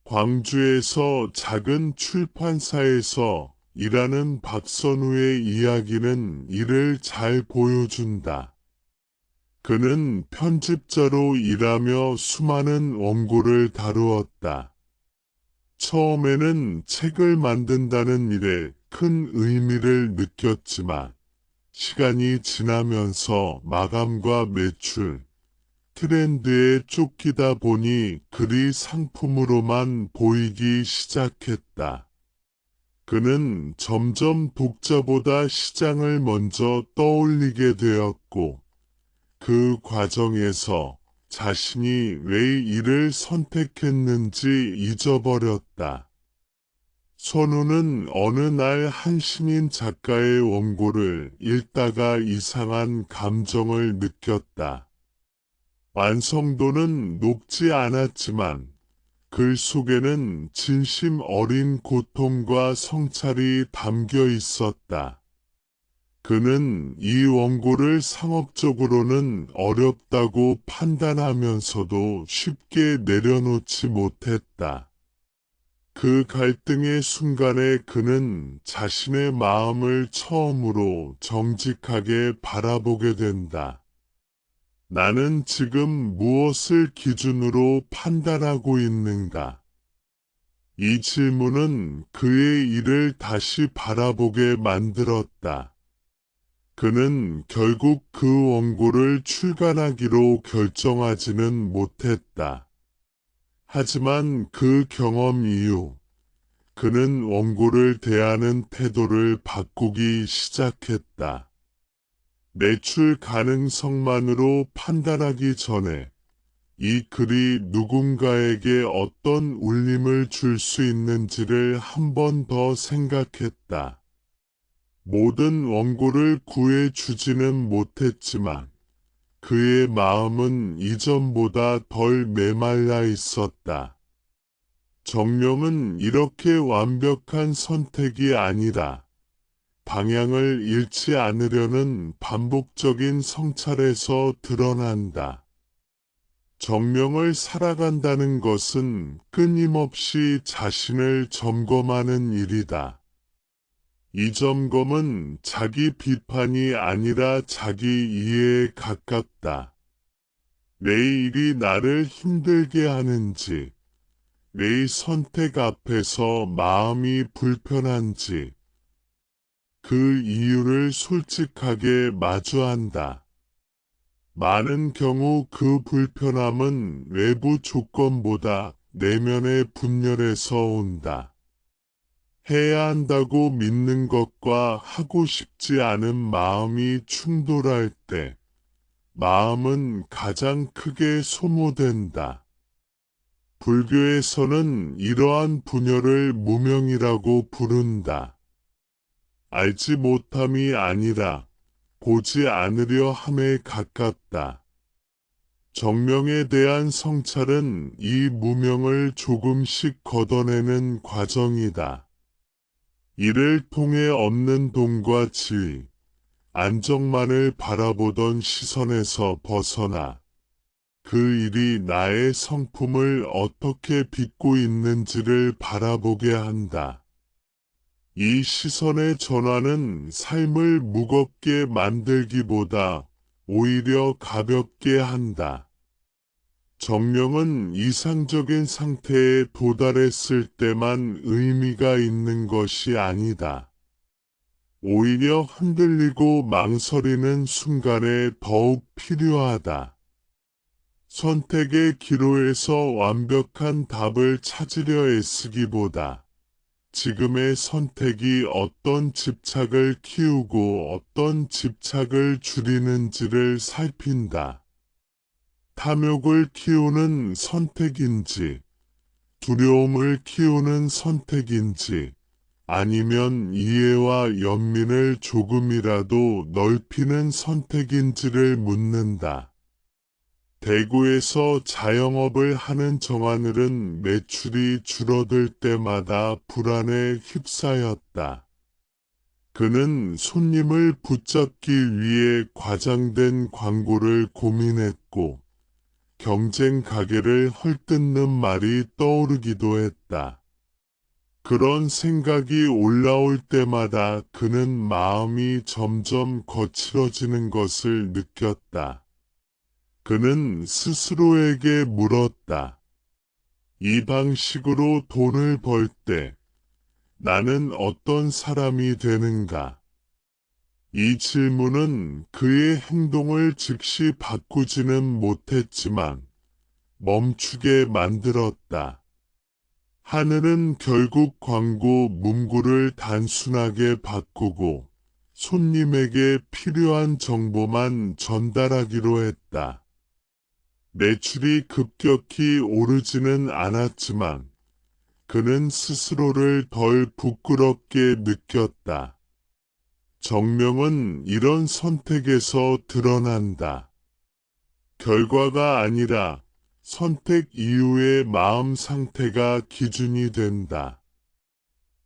광주에서 작은 출판사에서 일하는 박선우의 이야기는 이를 잘 보여준다. 그는 편집자로 일하며 수많은 원고를 다루었다. 처음에는 책을 만든다는 일에 큰 의미를 느꼈지만 시간이 지나면서 마감과 매출, 트렌드에 쫓기다 보니 글이 상품으로만 보이기 시작했다. 그는 점점 독자보다 시장을 먼저 떠올리게 되었고 그 과정에서 자신이 왜 이를 선택했는지 잊어버렸다. 선우는 어느 날 한신인 작가의 원고를 읽다가 이상한 감정을 느꼈다. 완성도는 높지 않았지만 글 속에는 진심 어린 고통과 성찰이 담겨 있었다. 그는 이 원고를 상업적으로는 어렵다고 판단하면서도 쉽게 내려놓지 못했다. 그 갈등의 순간에 그는 자신의 마음을 처음으로 정직하게 바라보게 된다. 나는 지금 무엇을 기준으로 판단하고 있는가? 이 질문은 그의 일을 다시 바라보게 만들었다. 그는 결국 그 원고를 출간하기로 결정하지는 못했다. 하지만 그 경험 이후 그는 원고를 대하는 태도를 바꾸기 시작했다. 매출 가능성만으로 판단하기 전에 이 글이 누군가에게 어떤 울림을 줄 수 있는지를 한 번 더 생각했다. 모든 원고를 구해주지는 못했지만 그의 마음은 이전보다 덜 메말라 있었다. 정령은 이렇게 완벽한 선택이 아니라 방향을 잃지 않으려는 반복적인 성찰에서 드러난다. 정령을 살아간다는 것은 끊임없이 자신을 점검하는 일이다. 이 점검은 자기 비판이 아니라 자기 이해에 가깝다. 내 일이 나를 힘들게 하는지, 내 선택 앞에서 마음이 불편한지, 그 이유를 솔직하게 마주한다. 많은 경우 그 불편함은 외부 조건보다 내면의 분열에서 온다. 해야 한다고 믿는 것과 하고 싶지 않은 마음이 충돌할 때 마음은 가장 크게 소모된다. 불교에서는 이러한 분열을 무명이라고 부른다. 알지 못함이 아니라 보지 않으려 함에 가깝다. 정명에 대한 성찰은 이 무명을 조금씩 걷어내는 과정이다. 이를 통해 없는 동과 지위, 안정만을 바라보던 시선에서 벗어나 그 일이 나의 성품을 어떻게 빚고 있는지를 바라보게 한다. 이 시선의 전환은 삶을 무겁게 만들기보다 오히려 가볍게 한다. 정령은 이상적인 상태에 도달했을 때만 의미가 있는 것이 아니다. 오히려 흔들리고 망설이는 순간에 더욱 필요하다. 선택의 기로에서 완벽한 답을 찾으려 애쓰기보다 지금의 선택이 어떤 집착을 키우고 어떤 집착을 줄이는지를 살핀다. 탐욕을 키우는 선택인지, 두려움을 키우는 선택인지, 아니면 이해와 연민을 조금이라도 넓히는 선택인지를 묻는다. 대구에서 자영업을 하는 정하늘은 매출이 줄어들 때마다 불안에 휩싸였다. 그는 손님을 붙잡기 위해 과장된 광고를 고민했고 경쟁 가게를 헐뜯는 말이 떠오르기도 했다. 그런 생각이 올라올 때마다 그는 마음이 점점 거칠어지는 것을 느꼈다. 그는 스스로에게 물었다. 이 방식으로 돈을 벌 때 나는 어떤 사람이 되는가? 이 질문은 그의 행동을 즉시 바꾸지는 못했지만 멈추게 만들었다. 하늘은 결국 광고 문구를 단순하게 바꾸고 손님에게 필요한 정보만 전달하기로 했다. 매출이 급격히 오르지는 않았지만 그는 스스로를 덜 부끄럽게 느꼈다. 정명은 이런 선택에서 드러난다. 결과가 아니라 선택 이후의 마음 상태가 기준이 된다.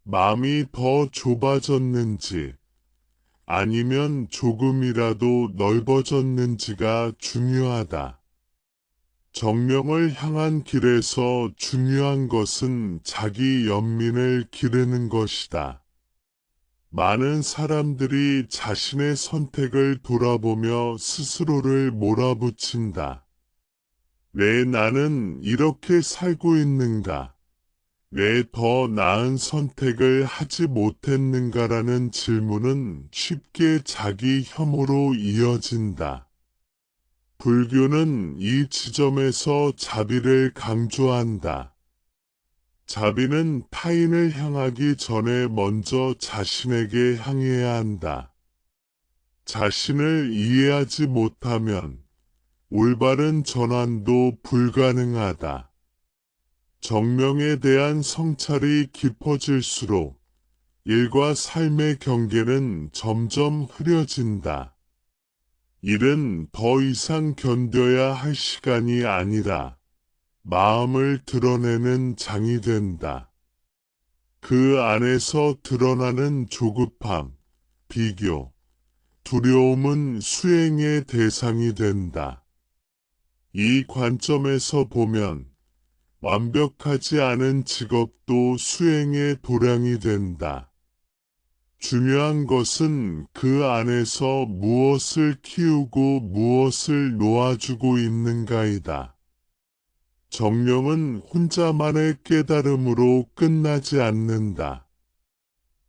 마음이 더 좁아졌는지 아니면 조금이라도 넓어졌는지가 중요하다. 정명을 향한 길에서 중요한 것은 자기 연민을 기르는 것이다. 많은 사람들이 자신의 선택을 돌아보며 스스로를 몰아붙인다. 왜 나는 이렇게 살고 있는가? 왜 더 나은 선택을 하지 못했는가라는 질문은 쉽게 자기 혐오로 이어진다. 불교는 이 지점에서 자비를 강조한다. 자비는 타인을 향하기 전에 먼저 자신에게 향해야 한다. 자신을 이해하지 못하면 올바른 전환도 불가능하다. 정명에 대한 성찰이 깊어질수록 일과 삶의 경계는 점점 흐려진다. 일은 더 이상 견뎌야 할 시간이 아니라 마음을 드러내는 장이 된다. 그 안에서 드러나는 조급함, 비교, 두려움은 수행의 대상이 된다. 이 관점에서 보면 완벽하지 않은 직업도 수행의 도량이 된다. 중요한 것은 그 안에서 무엇을 키우고 무엇을 놓아주고 있는가이다. 정령은 혼자만의 깨달음으로 끝나지 않는다.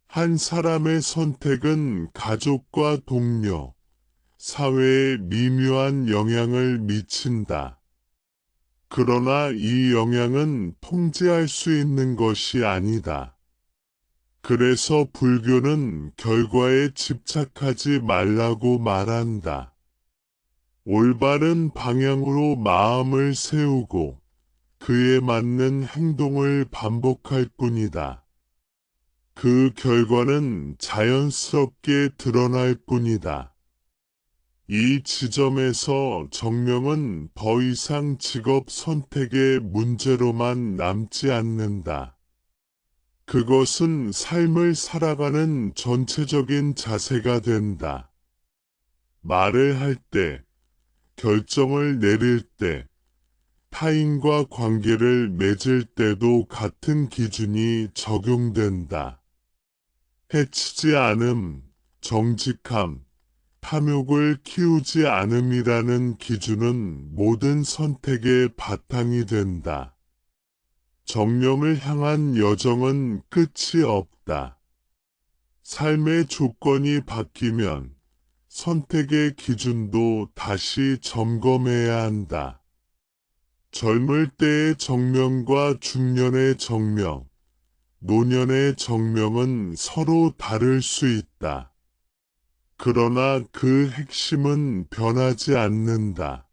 한 사람의 선택은 가족과 동료, 사회에 미묘한 영향을 미친다. 그러나 이 영향은 통제할 수 있는 것이 아니다. 그래서 불교는 결과에 집착하지 말라고 말한다. 올바른 방향으로 마음을 세우고 그에 맞는 행동을 반복할 뿐이다. 그 결과는 자연스럽게 드러날 뿐이다. 이 지점에서 정명은 더 이상 직업 선택의 문제로만 남지 않는다. 그것은 삶을 살아가는 전체적인 자세가 된다. 말을 할 때, 결정을 내릴 때, 타인과 관계를 맺을 때도 같은 기준이 적용된다. 해치지 않음, 정직함, 탐욕을 키우지 않음이라는 기준은 모든 선택의 바탕이 된다. 정령을 향한 여정은 끝이 없다. 삶의 조건이 바뀌면 선택의 기준도 다시 점검해야 한다. 젊을 때의 정명과 중년의 정명, 노년의 정명은 서로 다를 수 있다. 그러나 그 핵심은 변하지 않는다.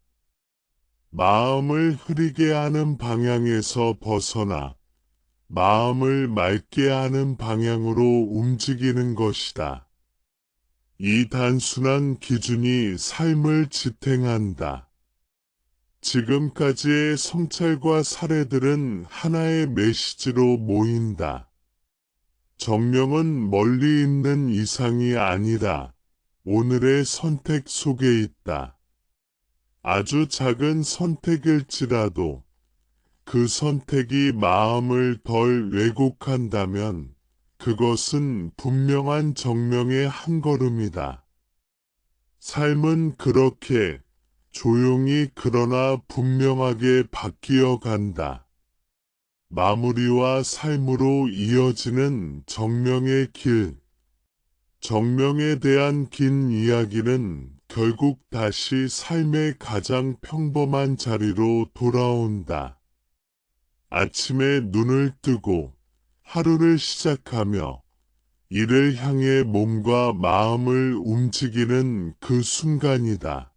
마음을 흐리게 하는 방향에서 벗어나 마음을 맑게 하는 방향으로 움직이는 것이다. 이 단순한 기준이 삶을 지탱한다. 지금까지의 성찰과 사례들은 하나의 메시지로 모인다. 정령은 멀리 있는 이상이 아니라 오늘의 선택 속에 있다. 아주 작은 선택일지라도 그 선택이 마음을 덜 왜곡한다면 그것은 분명한 정명의 한 걸음이다. 삶은 그렇게 조용히 그러나 분명하게 바뀌어 간다. 마무리와 삶으로 이어지는 정명의 길. 정명에 대한 긴 이야기는 결국 다시 삶의 가장 평범한 자리로 돌아온다. 아침에 눈을 뜨고 하루를 시작하며 이를 향해 몸과 마음을 움직이는 그 순간이다.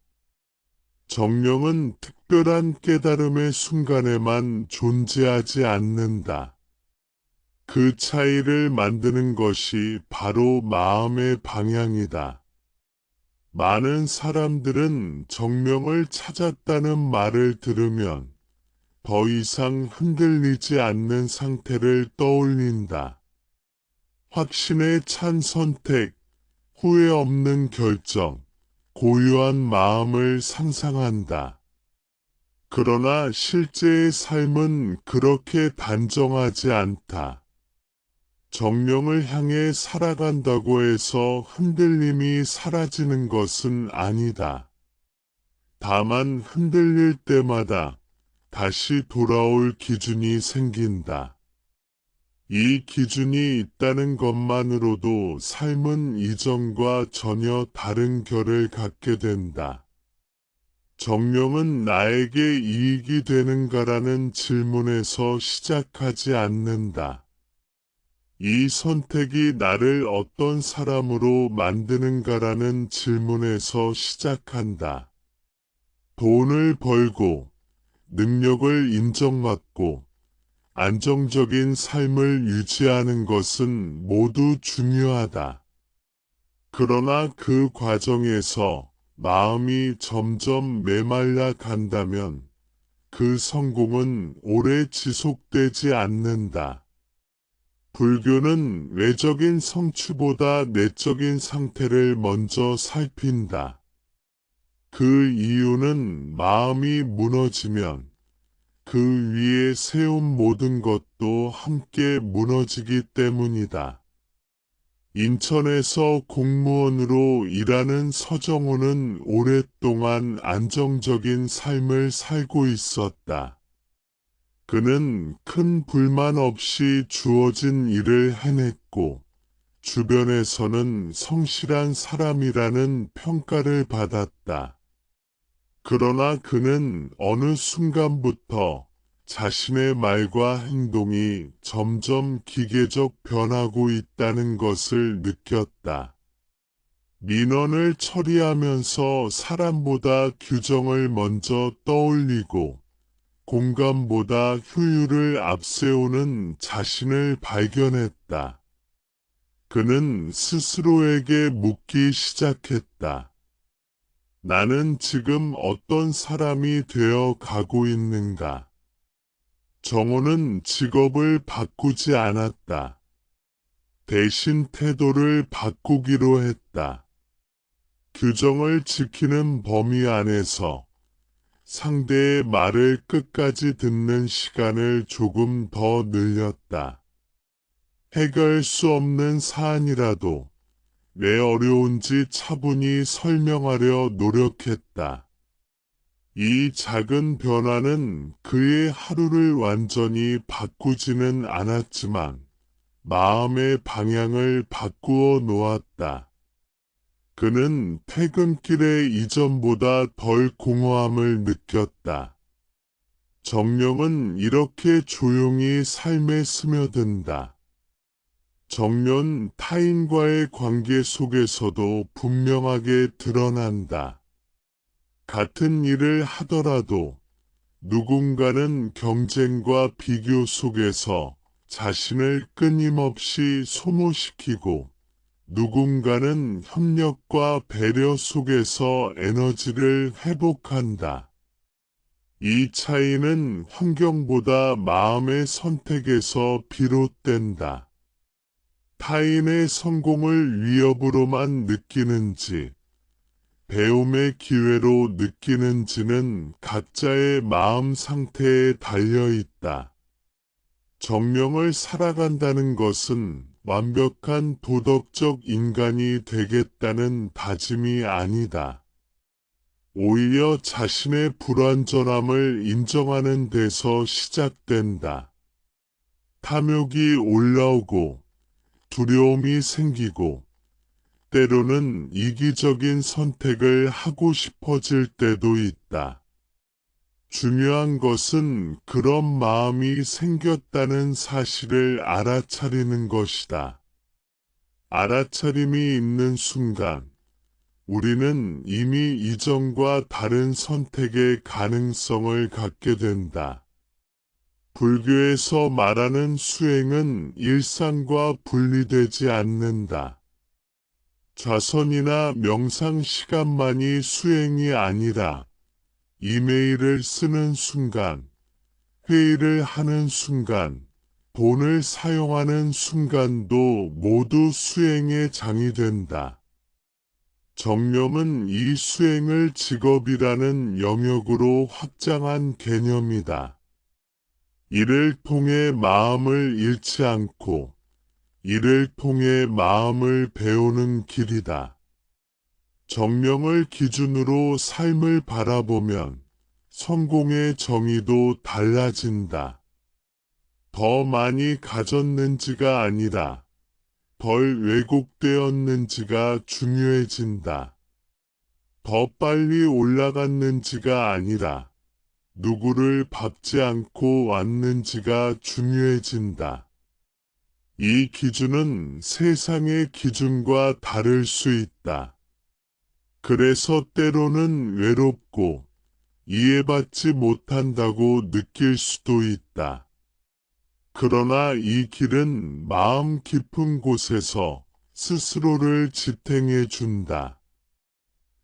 정령은 특별한 깨달음의 순간에만 존재하지 않는다. 그 차이를 만드는 것이 바로 마음의 방향이다. 많은 사람들은 정명을 찾았다는 말을 들으면 더 이상 흔들리지 않는 상태를 떠올린다. 확신에 찬 선택, 후회 없는 결정, 고요한 마음을 상상한다. 그러나 실제의 삶은 그렇게 단정하지 않다. 정령을 향해 살아간다고 해서 흔들림이 사라지는 것은 아니다. 다만 흔들릴 때마다 다시 돌아올 기준이 생긴다. 이 기준이 있다는 것만으로도 삶은 이전과 전혀 다른 결을 갖게 된다. 정령은 나에게 이익이 되는가라는 질문에서 시작하지 않는다. 이 선택이 나를 어떤 사람으로 만드는가라는 질문에서 시작한다. 돈을 벌고 능력을 인정받고 안정적인 삶을 유지하는 것은 모두 중요하다. 그러나 그 과정에서 마음이 점점 메말라 간다면 그 성공은 오래 지속되지 않는다. 불교는 외적인 성취보다 내적인 상태를 먼저 살핀다. 그 이유는 마음이 무너지면 그 위에 세운 모든 것도 함께 무너지기 때문이다. 인천에서 공무원으로 일하는 서정호는 오랫동안 안정적인 삶을 살고 있었다. 그는 큰 불만 없이 주어진 일을 해냈고 주변에서는 성실한 사람이라는 평가를 받았다. 그러나 그는 어느 순간부터 자신의 말과 행동이 점점 기계적 변하고 있다는 것을 느꼈다. 민원을 처리하면서 사람보다 규정을 먼저 떠올리고 공감보다 효율을 앞세우는 자신을 발견했다. 그는 스스로에게 묻기 시작했다. 나는 지금 어떤 사람이 되어 가고 있는가? 정호는 직업을 바꾸지 않았다. 대신 태도를 바꾸기로 했다. 규정을 지키는 범위 안에서 상대의 말을 끝까지 듣는 시간을 조금 더 늘렸다. 해결할 수 없는 사안이라도 왜 어려운지 차분히 설명하려 노력했다. 이 작은 변화는 그의 하루를 완전히 바꾸지는 않았지만 마음의 방향을 바꾸어 놓았다. 그는 퇴근길에 이전보다 덜 공허함을 느꼈다. 정령은 이렇게 조용히 삶에 스며든다. 정년 타인과의 관계 속에서도 분명하게 드러난다. 같은 일을 하더라도 누군가는 경쟁과 비교 속에서 자신을 끊임없이 소모시키고 누군가는 협력과 배려 속에서 에너지를 회복한다. 이 차이는 환경보다 마음의 선택에서 비롯된다. 타인의 성공을 위협으로만 느끼는지, 배움의 기회로 느끼는지는 각자의 마음 상태에 달려 있다. 정령을 살아간다는 것은 완벽한 도덕적 인간이 되겠다는 다짐이 아니다. 오히려 자신의 불완전함을 인정하는 데서 시작된다. 탐욕이 올라오고 두려움이 생기고 때로는 이기적인 선택을 하고 싶어질 때도 있다. 중요한 것은 그런 마음이 생겼다는 사실을 알아차리는 것이다. 알아차림이 있는 순간, 우리는 이미 이전과 다른 선택의 가능성을 갖게 된다. 불교에서 말하는 수행은 일상과 분리되지 않는다. 좌선이나 명상 시간만이 수행이 아니라 이메일을 쓰는 순간, 회의를 하는 순간, 돈을 사용하는 순간도 모두 수행의 장이 된다. 정념은 이 수행을 직업이라는 영역으로 확장한 개념이다. 이를 통해 마음을 잃지 않고 이를 통해 마음을 배우는 길이다. 정령을 기준으로 삶을 바라보면 성공의 정의도 달라진다. 더 많이 가졌는지가 아니라 덜 왜곡되었는지가 중요해진다. 더 빨리 올라갔는지가 아니라 누구를 밟지 않고 왔는지가 중요해진다. 이 기준은 세상의 기준과 다를 수 있다. 그래서 때로는 외롭고 이해받지 못한다고 느낄 수도 있다. 그러나 이 길은 마음 깊은 곳에서 스스로를 지탱해 준다.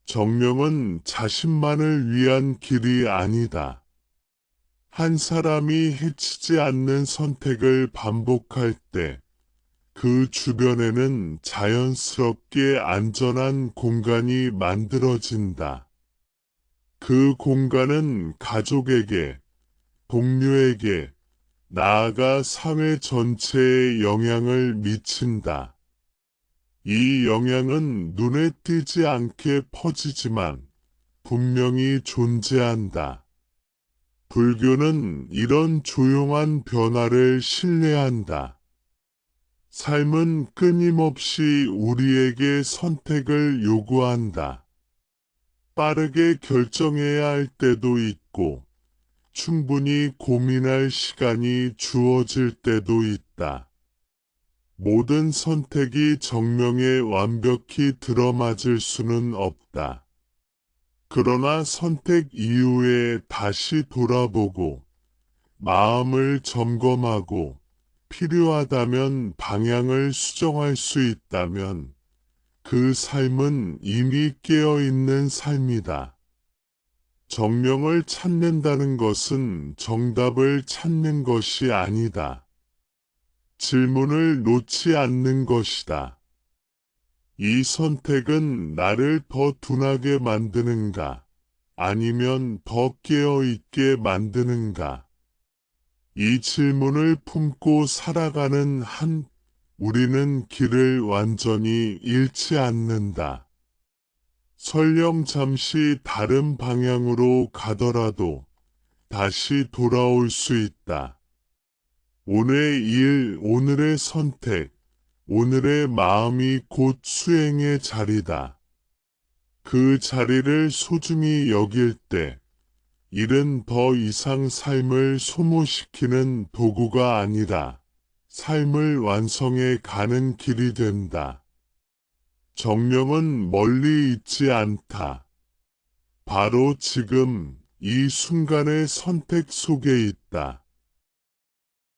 정령은 자신만을 위한 길이 아니다. 한 사람이 해치지 않는 선택을 반복할 때 그 주변에는 자연스럽게 안전한 공간이 만들어진다. 그 공간은 가족에게, 동료에게, 나아가 사회 전체에 영향을 미친다. 이 영향은 눈에 띄지 않게 퍼지지만 분명히 존재한다. 불교는 이런 조용한 변화를 신뢰한다. 삶은 끊임없이 우리에게 선택을 요구한다. 빠르게 결정해야 할 때도 있고, 충분히 고민할 시간이 주어질 때도 있다. 모든 선택이 정명에 완벽히 들어맞을 수는 없다. 그러나 선택 이후에 다시 돌아보고, 마음을 점검하고, 필요하다면 방향을 수정할 수 있다면 그 삶은 이미 깨어있는 삶이다. 정령을 찾는다는 것은 정답을 찾는 것이 아니다. 질문을 놓지 않는 것이다. 이 선택은 나를 더 둔하게 만드는가, 아니면 더 깨어있게 만드는가? 이 질문을 품고 살아가는 한, 우리는 길을 완전히 잃지 않는다. 설령 잠시 다른 방향으로 가더라도 다시 돌아올 수 있다. 오늘의 일, 오늘의 선택, 오늘의 마음이 곧 수행의 자리다. 그 자리를 소중히 여길 때, 일은 더 이상 삶을 소모시키는 도구가 아니라 삶을 완성해 가는 길이 된다. 정령은 멀리 있지 않다. 바로 지금 이 순간의 선택 속에 있다.